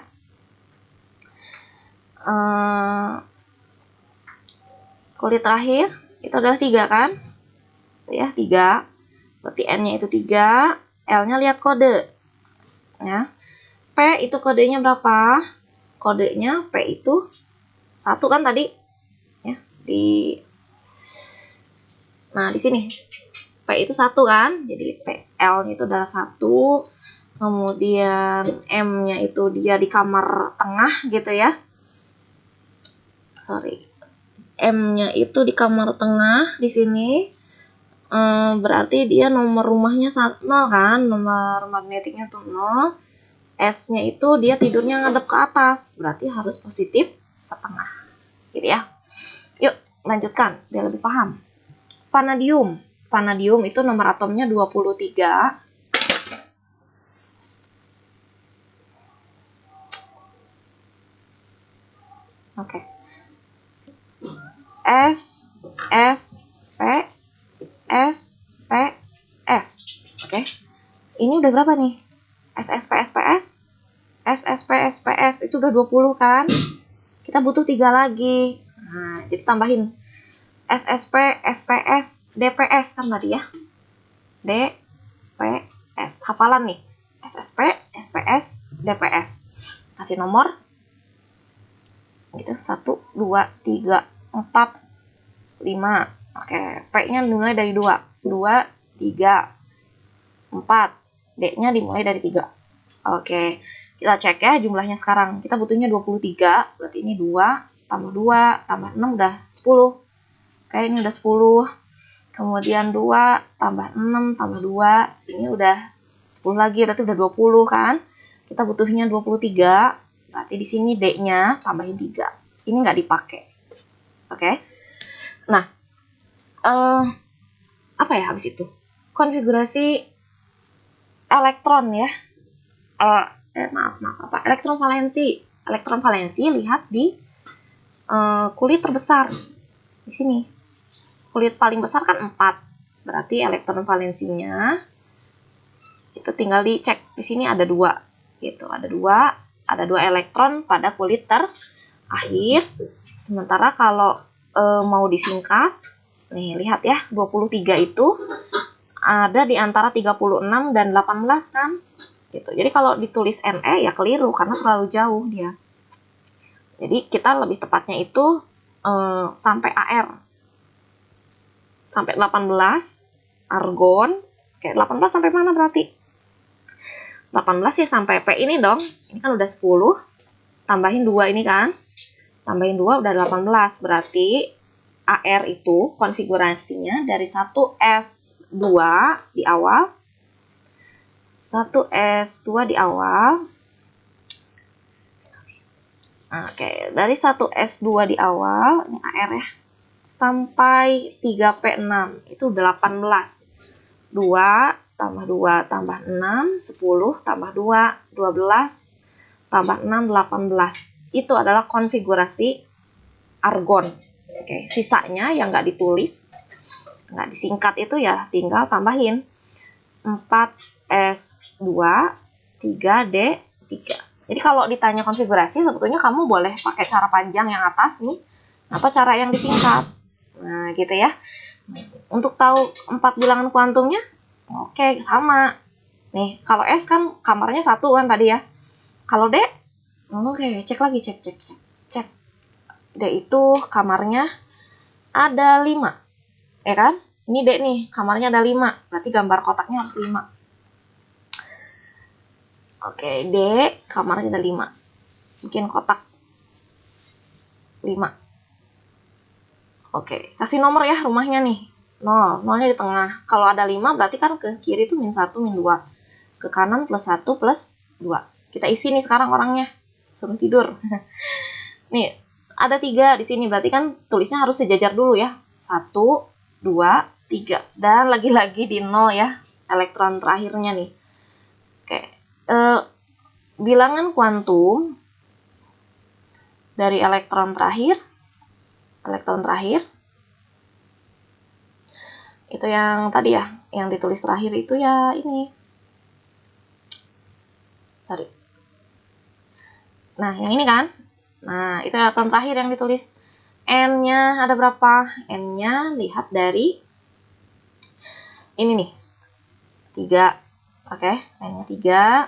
Kulit terakhir itu adalah 3 kan? Ya, 3. Berarti N-nya itu 3, L-nya lihat kode. Ya. P itu kodenya berapa? Kodenya P itu 1 kan tadi? Ya, nah, di sini. P itu 1 kan? Jadi L-nya itu adalah 1. Kemudian M-nya itu dia di kamar tengah gitu ya. M-nya itu di kamar tengah di sini. Berarti dia nomor rumahnya 0 kan, nomor magnetiknya tuh 0. S-nya itu dia tidurnya ngadep ke atas, berarti harus positif setengah gitu ya. Yuk lanjutkan biar lebih paham. Vanadium. Vanadium itu nomor atomnya 23. Oke. S P S P S. Oke. Ini udah berapa nih? SSPSPS, SSPSPS itu udah 20 kan? Kita butuh 3 lagi. Nah, jadi tambahin SSP, SPS, DPS kan tadi ya. DPS. Hafalan nih. SSP, SPS, DPS. Kasih nomor. Gitu, 1, 2, 3, 4, 5. Oke, P-nya dimulai dari 2. 2, 3, 4. D-nya dimulai dari 3. Oke, kita cek ya jumlahnya sekarang. Kita butuhnya 23, berarti ini 2, tambah 2, tambah 6 udah 10. Oke, ini udah 10. Kemudian 2, tambah 6, tambah 2, ini udah 10 lagi, berarti udah 20 kan. Kita butuhnya 23, berarti di sini D-nya tambahin 3. Ini nggak dipakai. Oke. Nah, apa ya habis itu? Konfigurasi elektron ya. Elektron valensi. Elektron valensi lihat di kulit terbesar. Di sini. Kulit paling besar kan 4. Berarti elektron valensinya itu tinggal dicek. Di sini ada 2. Gitu, ada 2 elektron pada kulit terakhir. Sementara kalau mau disingkat, nih lihat ya, 23 itu ada di antara 36 dan 18 kan. Gitu. Jadi kalau ditulis Ne ya keliru karena terlalu jauh dia. Jadi kita lebih tepatnya itu sampai Ar. Sampai 18 argon. Oke, 18 sampai mana berarti? 18 ya sampai P ini dong. Ini kan udah 10. Tambahin 2 ini kan. Tambahin 2 udah 18. Berarti Ar itu konfigurasinya dari 1s S2 di awal. 1S2 di awal. Oke, dari 1S2 di awal, ini AR ya, sampai 3P6, itu 18. 2 tambah 2 tambah 6, 10 tambah 2, 12, tambah 6, 18. Itu adalah konfigurasi argon. Oke, sisanya yang nggak ditulis, nggak disingkat itu ya tinggal tambahin 4S2, 3D3. Jadi kalau ditanya konfigurasi, sebetulnya kamu boleh pakai cara panjang yang atas nih, atau cara yang disingkat. Nah, gitu ya. Untuk tahu 4 bilangan kuantumnya, oke, sama. Nih, kalau S kan kamarnya 1 kan tadi ya. Kalau D, oke, cek lagi, cek. D itu kamarnya ada 5. Ya kan? Ini D nih, kamarnya ada 5. Berarti gambar kotaknya harus 5. Oke, D, kamarnya ada 5. Bikin kotak 5. Oke, kasih nomor ya rumahnya nih. 0, 0-nya di tengah. Kalau ada 5 berarti kan ke kiri itu -1, -2. Ke kanan +1, +2. Kita isi nih sekarang orangnya. Suruh tidur. Nih, ada 3 di sini. Berarti kan tulisnya harus sejajar dulu ya. 1, 2, 3. Dan lagi-lagi di 0 ya. Elektron terakhirnya nih. Oke. Bilangan kuantum dari elektron terakhir itu yang tadi ya, yang ditulis terakhir itu ya ini. Sorry. Nah, yang ini kan. Nah, itu elektron terakhir yang ditulis. N-nya ada berapa? N-nya lihat dari ini nih. 3. Oke, N-nya 3.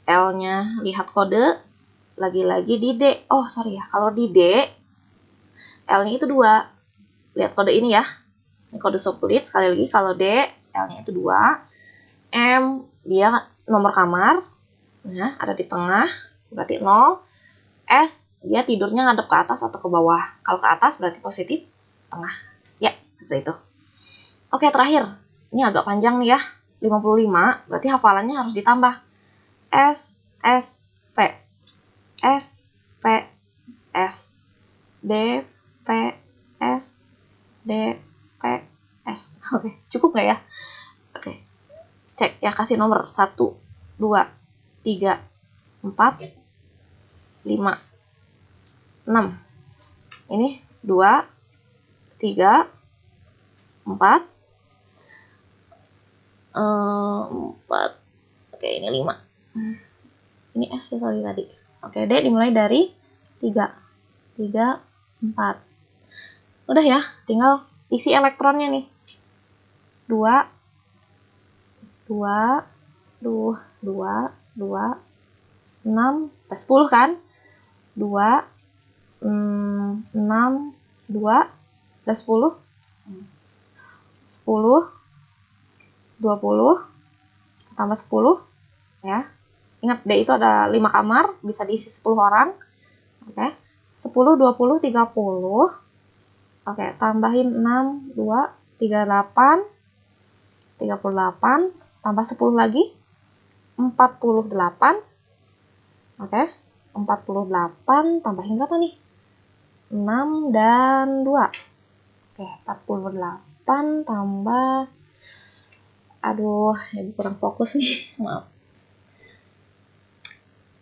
L-nya lihat kode. Lagi-lagi di D. Oh, sorry ya. Kalau di D, L-nya itu 2. Lihat kode ini ya. Ini kode soplit. Sekali lagi, kalau D, L-nya itu 2. M, dia nomor kamar. Nah, ada di tengah. Berarti 0. S, dia tidurnya ngadep ke atas atau ke bawah. Kalau ke atas berarti positif setengah. Ya, seperti itu. Oke, terakhir. Ini agak panjang nih ya. 55, berarti hafalannya harus ditambah. S, S, P. S, P, S. D, P, S. D, P, S. Oke, cukup nggak ya? Oke. Cek ya, kasih nomor 1, 2, 3, 4, 5, 6. Ini 2, 3, 4, 4. Oke, ini 5. Ini S ya, sorry tadi. Oke, D dimulai dari 3. 3, 4. Udah ya, tinggal isi elektronnya nih. 2, 2, 2, 6, 10 kan? 2, 6, 2, 10, 10, 20, tambah 10, ya. Ingat, D itu ada 5 kamar, bisa diisi 10 orang. Oke, 10, 20, 30. Oke, tambahin 6, 2, 38, 38, tambah 10 lagi, 48. Oke, 48, tambahin berapa nih? 6 dan 2. Oke, 48 tambah, aduh, ibu kurang fokus nih, maaf.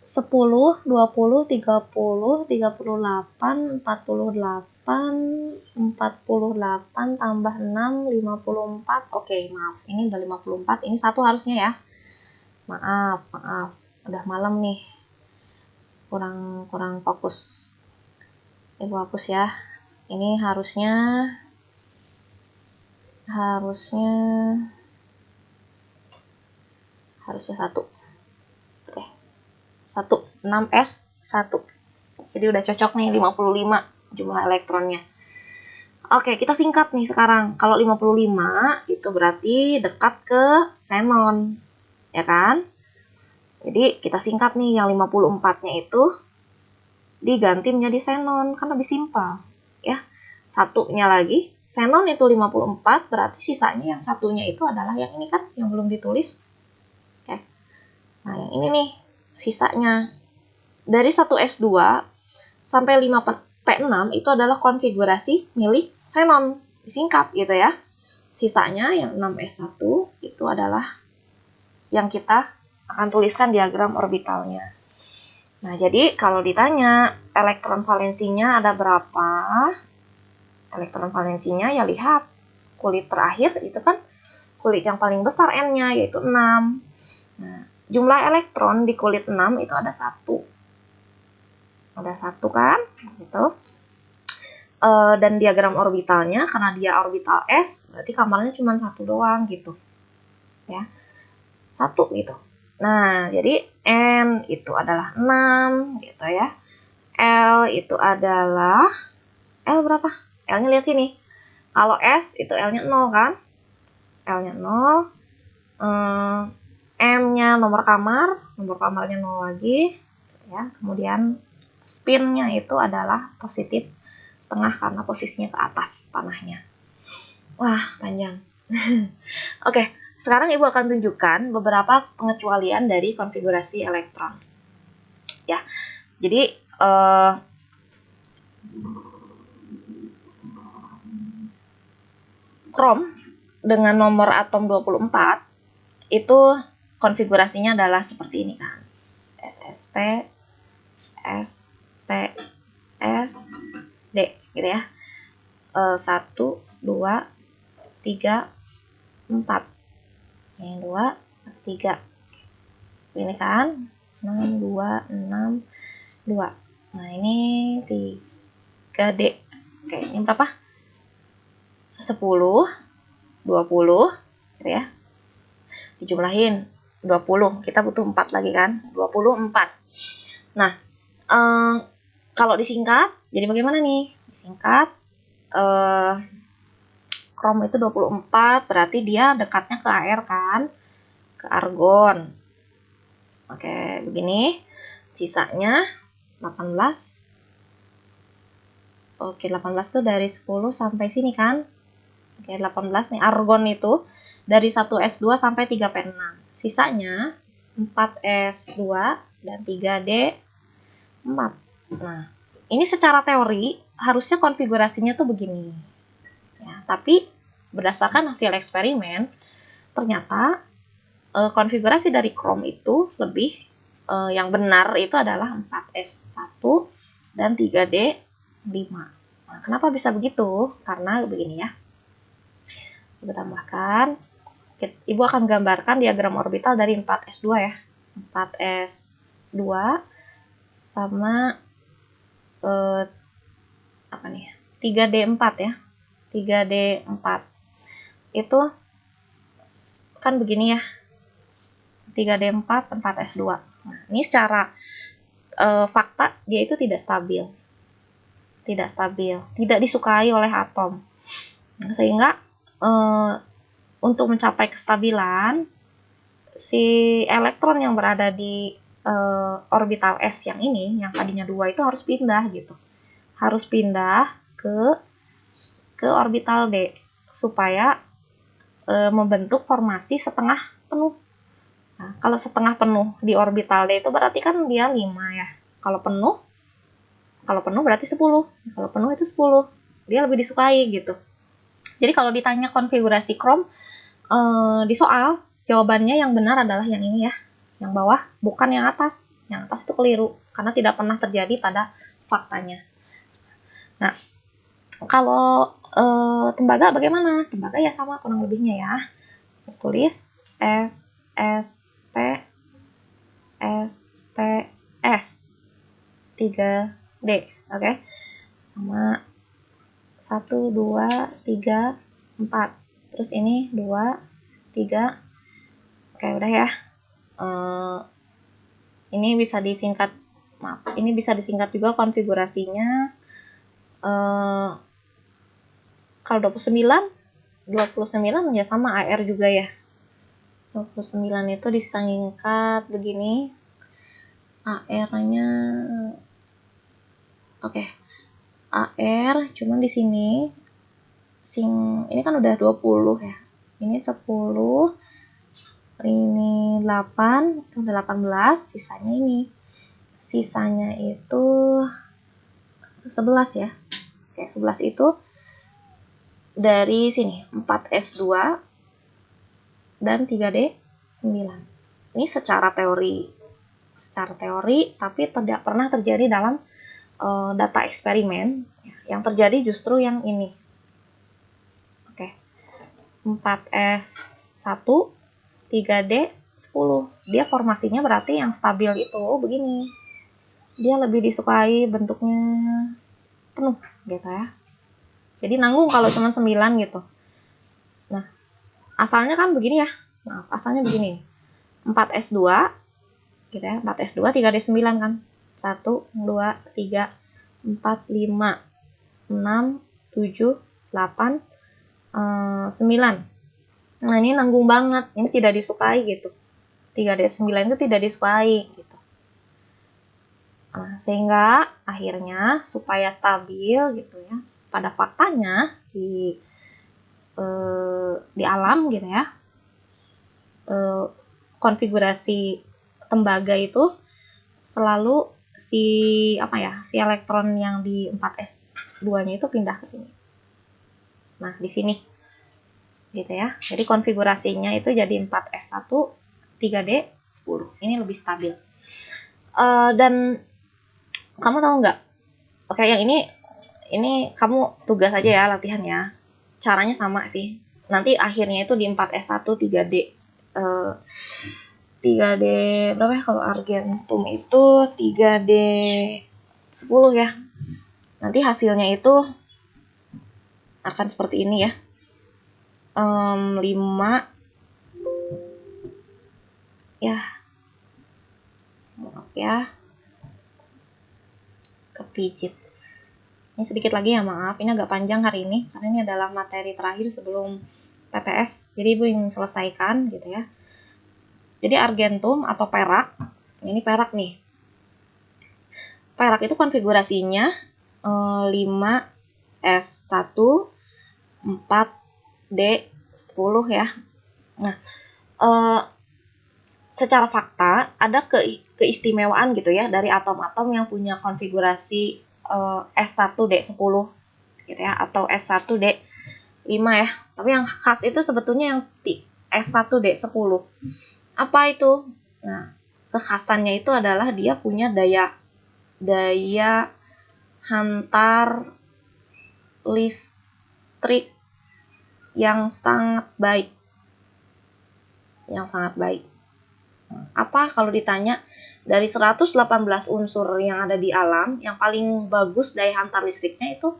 10, 20, 30, 38, 48, 48 tambah 6, 54. Oke, maaf, ini udah 54, ini 1 harusnya ya. Maaf, udah malam nih. Kurang fokus. Ibu hapus ya. Ini harusnya 1. Oke. 1, 6S, 1. Jadi udah cocok nih 55 jumlah elektronnya. Oke, kita singkat nih sekarang. Kalau 55 itu berarti dekat ke xenon. Ya kan? Jadi kita singkat nih, yang 54-nya itu diganti menjadi xenon, kan lebih simpel. Ya, 1-nya lagi xenon itu 54, berarti sisanya yang satunya itu adalah yang ini kan, yang belum ditulis. Oke. Nah, yang ini nih sisanya. Dari 1s2 sampai 5p6 itu adalah konfigurasi milik xenon, disingkat gitu ya. Sisanya yang 6s1 itu adalah yang kita akan tuliskan diagram orbitalnya. Nah, jadi kalau ditanya elektron valensinya ada berapa? Elektron valensinya ya lihat kulit terakhir itu kan kulit yang paling besar N-nya yaitu 6. Nah, jumlah elektron di kulit 6 itu ada 1. Ada 1 kan? Gitu. Dan diagram orbitalnya karena dia orbital S, berarti kamarnya cuma 1 doang gitu. Ya. 1 gitu. Nah, jadi N itu adalah 6 gitu ya. L itu adalah L berapa? L-nya lihat sini. Kalau S itu L-nya 0 kan? L-nya 0. M-nya nomor kamarnya 0 lagi. Ya, kemudian spin-nya itu adalah positif setengah karena posisinya ke atas panahnya. Wah, panjang. Oke, sekarang Ibu akan tunjukkan beberapa pengecualian dari konfigurasi elektron. Ya, jadi krom dengan nomor atom 24 itu konfigurasinya adalah seperti ini kan. SSP, SP, S, D gitu ya. 1, 2, 3, 4. Yang 2, 3. Ini kan 6, 2, 6, 2. Nah, ini 3D. Oke, ini berapa? 10, 20 gitu ya. Dijumlahin 20. Kita butuh 4 lagi kan? 24. Nah, kalau disingkat, jadi bagaimana nih? Disingkat krom itu 24, berarti dia dekatnya ke AR kan? Ke argon. Oke, begini. Sisanya 18. Oke, 18 tuh dari 10 sampai sini kan? Oke, 18 nih argon itu dari 1s2 sampai 3p6. Sisanya 4s2 dan 3d4. Nah, ini secara teori harusnya konfigurasinya tuh begini. Ya, tapi berdasarkan hasil eksperimen, ternyata konfigurasi dari krom itu lebih yang benar itu adalah 4s1 dan 3d5. Nah, kenapa bisa begitu? Karena begini ya. Kita tambahkan, Ibu akan gambarkan diagram orbital dari 4s2 ya. 4s2 sama apa nih? 3d4 ya. 3d4 itu kan begini ya. 3d4 4s2. Nah, ini secara fakta dia itu tidak stabil. Tidak disukai oleh atom. Nah, sehingga untuk mencapai kestabilan si elektron yang berada di orbital S yang ini, yang tadinya 2 itu harus pindah gitu. Harus pindah ke orbital D supaya membentuk formasi setengah penuh. Nah, kalau setengah penuh di orbital D itu berarti kan dia 5 ya. Kalau penuh berarti 10. Kalau penuh itu 10. Dia lebih disukai gitu. Jadi kalau ditanya konfigurasi krom di soal, jawabannya yang benar adalah yang ini ya. Yang bawah, bukan yang atas. Yang atas itu keliru karena tidak pernah terjadi pada faktanya. Nah, kalau tembaga bagaimana? Tembaga ya sama kurang lebihnya ya. Tulis S, S, P, S, P, S 3D, oke? Sama 1, 2, 3, 4. Terus ini 2, 3. Oke, udah ya. Ini bisa disingkat, ini bisa disingkat juga konfigurasinya. Kalau 29 ya sama AR juga ya. 29 itu disingkat begini. AR-nya oke. AR cuman di sini Ini kan udah 20 ya. Ini 10, ini 8, itu udah 18, sisanya ini. Sisanya itu 11 ya. Oke, 11 itu dari sini 4S2 dan 3D 9. Ini secara teori tapi tidak pernah terjadi dalam data eksperimen. Yang terjadi justru yang ini. Oke. 4S1 3D 10. Dia formasinya berarti yang stabil itu begini. Dia lebih disukai bentuknya penuh gitu ya. Jadi nanggung kalau cuma 9 gitu. Nah, asalnya kan begini ya. Maaf, asalnya begini. 4S2 gitu ya. 4S2 3D9 kan. 1 2 3 4 5 6 7 8 9. Nah, ini nanggung banget. Ini tidak disukai gitu. 3D9 itu tidak disukai gitu. Nah, sehingga akhirnya supaya stabil gitu ya. Pada faktanya di alam gitu ya. Konfigurasi tembaga itu selalu si elektron yang di 4S2-nya itu pindah ke sini. Nah, di sini gitu ya. Jadi konfigurasinya itu jadi 4S1 3D10. Ini lebih stabil. Dan kamu tahu nggak? Oke, yang ini kamu tugas aja ya, latihan ya. Caranya sama sih. Nanti akhirnya itu di 4S1 3D 3D berapa ya kalau argentum itu 3D 10 ya. Nanti hasilnya itu akan seperti ini ya. 5 ya. Maaf ya. Kepijit. Ini sedikit lagi ya, maaf. Ini agak panjang hari ini karena ini adalah materi terakhir sebelum PTS. Jadi Ibu ingin selesaikan gitu ya. Jadi argentum atau perak. Ini perak nih. Perak itu konfigurasinya 5S1 4D10 ya. Nah, secara fakta ada keistimewaan gitu ya dari atom-atom yang punya konfigurasi S1D10 gitu ya, atau S1D5 ya. Tapi yang khas itu sebetulnya yang S1D10. Apa itu? Nah, kekhasannya itu adalah dia punya daya hantar listrik yang sangat baik. Apa kalau ditanya dari 118 unsur yang ada di alam, yang paling bagus daya hantar listriknya itu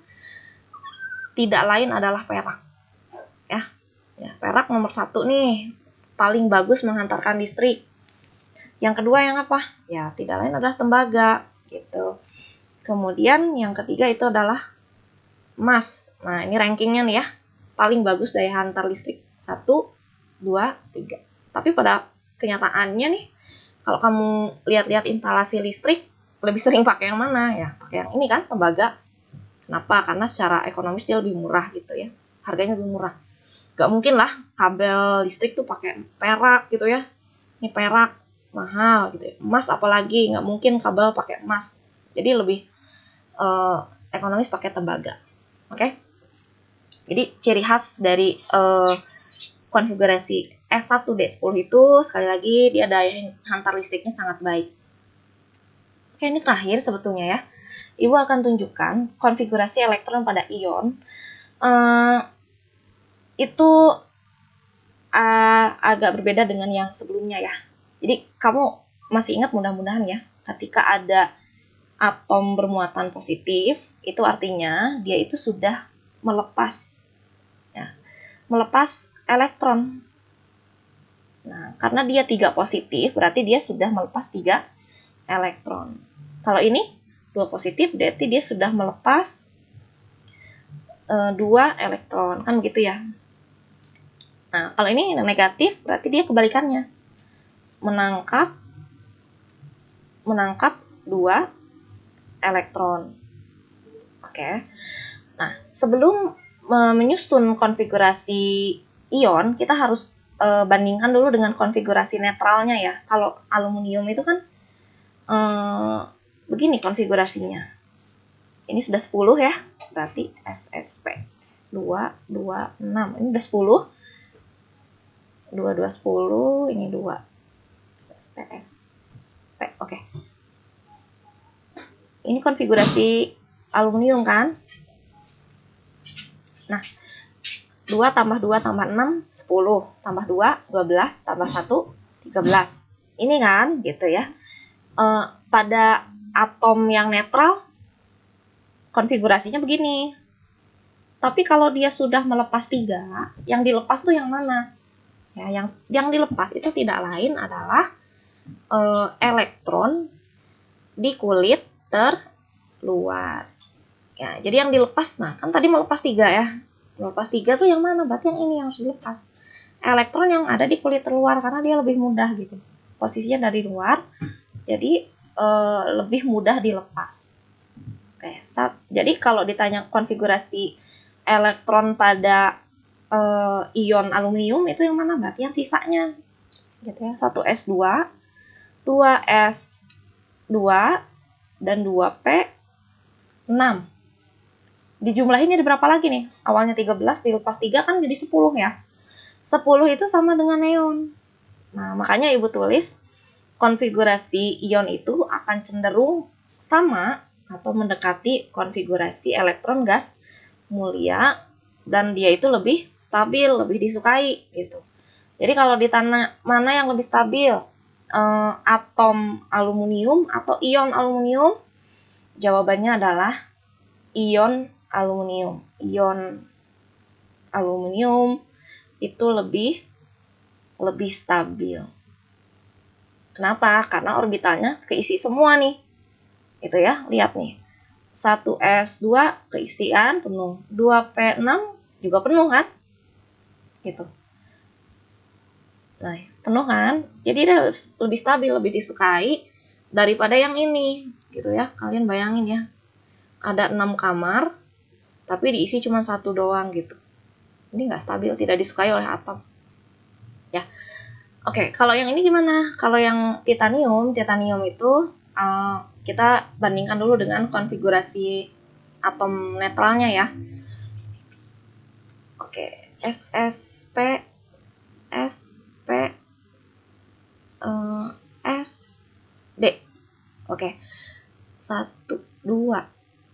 tidak lain adalah perak. Ya, perak nomor 1 nih, paling bagus menghantarkan listrik. Yang kedua yang apa? Ya, tidak lain adalah tembaga gitu. Kemudian yang ketiga itu adalah emas. Nah, ini rankingnya nih ya. Paling bagus daya hantar listrik. 1, 2, 3. Tapi pada kenyataannya nih, kalau kamu lihat-lihat instalasi listrik, lebih sering pakai yang mana? Ya, pakai yang ini kan, tembaga. Kenapa? Karena secara ekonomis dia lebih murah gitu ya. Harganya lebih murah. Gak mungkin lah kabel listrik tuh pakai perak gitu ya. Ini perak mahal gitu ya. Emas apalagi, nggak mungkin kabel pakai emas. Jadi lebih ekonomis pakai tembaga. Oke? Jadi ciri khas dari konfigurasi S1D10 itu sekali lagi dia daya hantar listriknya sangat baik. Oke, ini terakhir sebetulnya ya. Ibu akan tunjukkan konfigurasi elektron pada ion. Itu agak berbeda dengan yang sebelumnya ya. Jadi kamu masih ingat mudah-mudahan ya, ketika ada atom bermuatan positif, itu artinya dia itu sudah melepas elektron. Nah, karena dia 3 positif, berarti dia sudah melepas 3 elektron. Kalau ini 2 positif, berarti dia sudah melepas 2 elektron, kan gitu ya. Nah, kalau ini negatif, berarti dia kebalikannya. Menangkap 2 elektron. Oke. Nah, sebelum menyusun konfigurasi ion, kita harus bandingkan dulu dengan konfigurasi netralnya ya. Kalau aluminium itu kan begini konfigurasinya. Ini sudah 10 ya, berarti SSP 2, 2, 6. Ini udah 10. 2, 2, 10, ini 2. SSP, oke. Ini konfigurasi aluminium kan? Nah, 2 tambah 2 tambah 6, 10. Tambah 2, 12. Tambah 1, 13. Ini kan, gitu ya. Pada atom yang netral, konfigurasinya begini. Tapi kalau dia sudah melepas 3, yang dilepas tuh yang mana? Ya, yang dilepas itu tidak lain adalah elektron di kulit terluar. Ya, jadi yang dilepas, nah kan tadi melepas 3 ya. Melepas 3 tuh yang mana? Berarti yang ini yang harus dilepas. Elektron yang ada di kulit terluar, karena dia lebih mudah gitu. Posisinya dari luar, jadi lebih mudah dilepas. Oke, jadi kalau ditanya konfigurasi elektron pada ion aluminium itu yang mana? Berarti yang sisanya. Gitu ya. 1s2, 2s2, dan 2p6. Dijumlahin jadi berapa lagi nih? Awalnya 13, dilepas 3 kan jadi 10 ya. 10 itu sama dengan neon. Nah, makanya Ibu tulis konfigurasi ion itu akan cenderung sama atau mendekati konfigurasi elektron gas mulia, dan dia itu lebih stabil, lebih disukai gitu. Jadi kalau ditanya mana yang lebih stabil, atom aluminium atau ion aluminium, jawabannya adalah ion aluminium. Ion aluminium itu lebih stabil. Kenapa? Karena orbitalnya keisi semua nih. Gitu ya, lihat nih. 1s2 keisian penuh, 2p6 juga penuh kan? Gitu. Nah, penuh kan? Jadi dia lebih stabil, lebih disukai daripada yang ini. Gitu ya, kalian bayangin ya. Ada 6 kamar, tapi diisi cuma 1 doang gitu. Ini nggak stabil, tidak disukai oleh atom. Ya, oke. Kalau yang ini gimana? Kalau yang titanium itu kita bandingkan dulu dengan konfigurasi atom netralnya ya. Oke, SSP, SP, SD. Oke, 1, 2,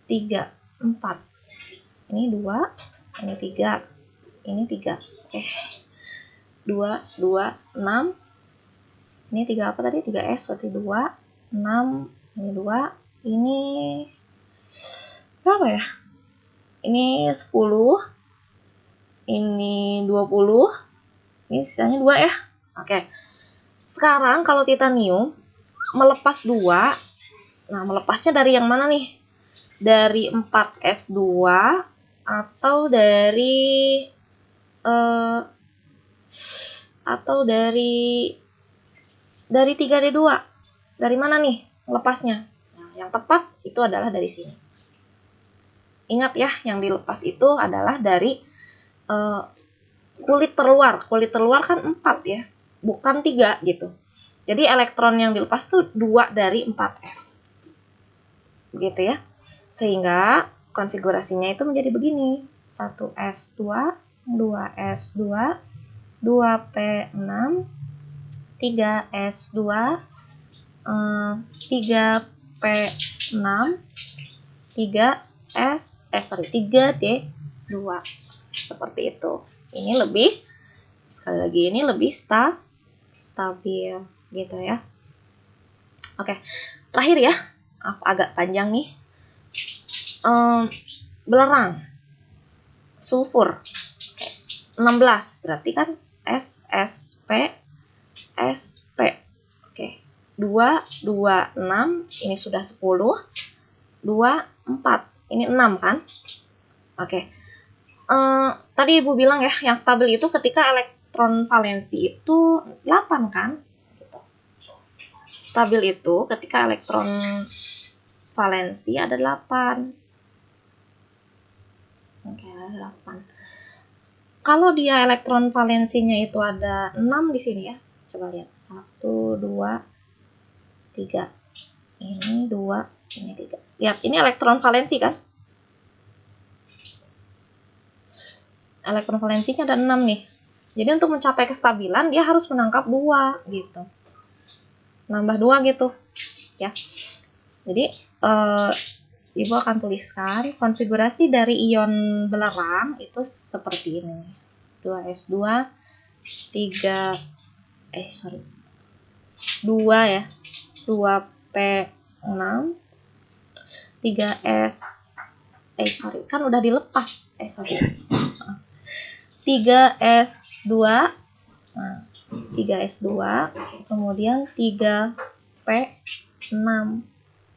3, 4. Ini 2, ini 3, ini 3. Oke. 2, 2, 6. Ini 3 apa tadi? 3S, berarti 2, 6, ini 2, ini berapa ya? Ini 10, ini 20, ini sisanya 2 ya. Oke. Sekarang kalau titanium melepas 2, nah melepasnya dari yang mana nih? Dari 4S2 atau dari dari 3D2. Dari mana nih melepasnya? Nah, yang tepat itu adalah dari sini. Ingat ya, yang dilepas itu adalah dari kulit terluar. Kulit terluar kan 4 ya, bukan 3 gitu. Jadi elektron yang dilepas tuh 2 dari 4s. Begitu ya. Sehingga konfigurasinya itu menjadi begini. 1s2, 2s2, 2p6, 3s2, 3p6, 3d2. Seperti itu. Ini lebih, sekali lagi ini lebih stabil gitu ya. Oke, terakhir ya, agak panjang nih. Belerang, sulfur, 16 berarti kan SSP, SP. Oke, 2, 2, 6, ini sudah 10, 2, 4, ini 6 kan? Oke. Tadi Ibu bilang ya, yang stabil itu ketika elektron valensi itu 8 kan? Gitu. Stabil itu ketika elektron valensi ada 8. Oke, ada 8. Kalau dia elektron valensinya itu ada 6 di sini ya. Coba lihat. 1, 2, 3. Ini 2, ini 3. Lihat, ini elektron valensi kan? Elektron valensinya ada 6 nih. Jadi untuk mencapai kestabilan dia harus menangkap 2 gitu. Nambah 2 gitu. Ya. Jadi Ibu akan tuliskan konfigurasi dari ion belerang itu seperti ini. 2s2 3 2 ya. 2p6 3s kan udah dilepas. 3s2 nah, 3s2 kemudian 3p6.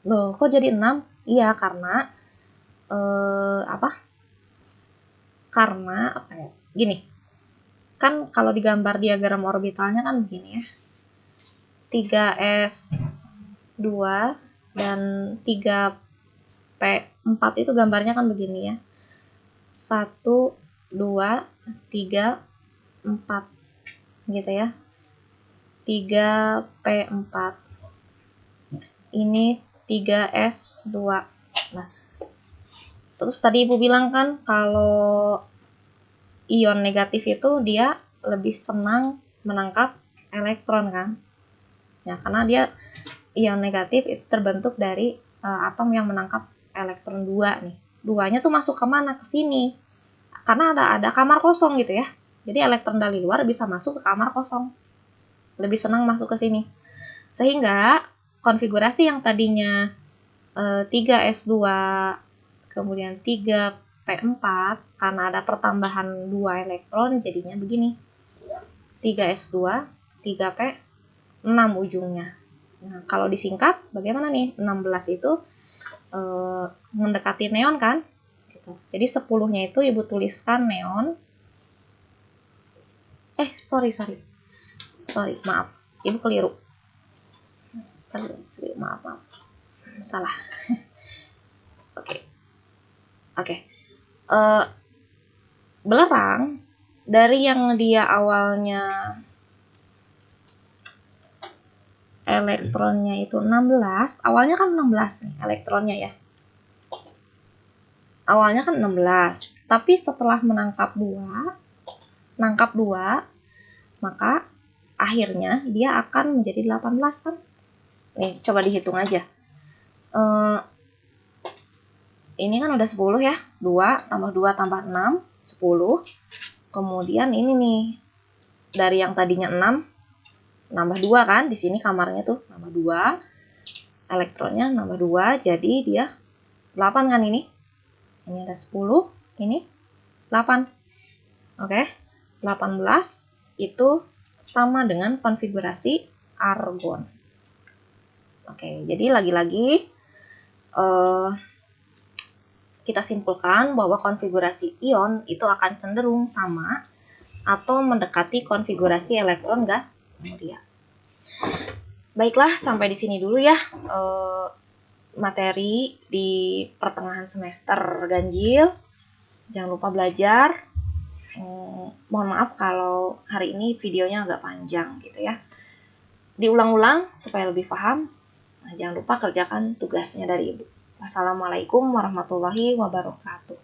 Loh, kok jadi 6? Iya, karena karena ya? Gini. Kan kalau digambar diagram orbitalnya kan begini ya. 3s2 dan 3p4 itu gambarnya kan begini ya. 1 2 3 4 gitu ya. 3p4 ini 3s2. Nah, terus tadi Ibu bilang kan kalau ion negatif itu dia lebih senang menangkap elektron kan. Ya, karena dia ion negatif itu terbentuk dari atom yang menangkap elektron 2 nih. 2-nya tuh masuk ke mana? Ke sini. Karena ada kamar kosong gitu ya. Jadi elektron dari luar bisa masuk ke kamar kosong. Lebih senang masuk ke sini. Sehingga konfigurasi yang tadinya 3s2 kemudian 3p4 karena ada pertambahan 2 elektron jadinya begini. 3s2 3p6 ujungnya. Nah, kalau disingkat bagaimana nih? 16 itu mendekati neon kan? Gitu. Jadi 10-nya itu Ibu tuliskan neon. Sorry, maaf. Ibu keliru. Maaf. Salah. Oke. Belerang dari yang dia awalnya elektronnya itu 16, awalnya kan 16 nih elektronnya ya. Awalnya kan 16, tapi setelah menangkap 2, maka akhirnya dia akan menjadi 18 kan? Nih, coba dihitung aja. Ini kan udah 10 ya. 2 tambah 2 tambah 6, 10. Kemudian ini nih, dari yang tadinya 6, nambah 2 kan? Di sini kamarnya tuh, nambah 2. Elektronnya nambah 2, jadi dia 8 kan ini. Ini ada 10, ini 8. Oke, 18 itu sama dengan konfigurasi argon. Oke, jadi lagi-lagi kita simpulkan bahwa konfigurasi ion itu akan cenderung sama atau mendekati konfigurasi elektron gas mulia. Baiklah, sampai di sini dulu ya materi di pertengahan semester ganjil. Jangan lupa belajar. Mohon maaf kalau hari ini videonya agak panjang gitu ya. Diulang-ulang supaya lebih paham. Nah, jangan lupa kerjakan tugasnya dari Ibu. Wassalamualaikum warahmatullahi wabarakatuh.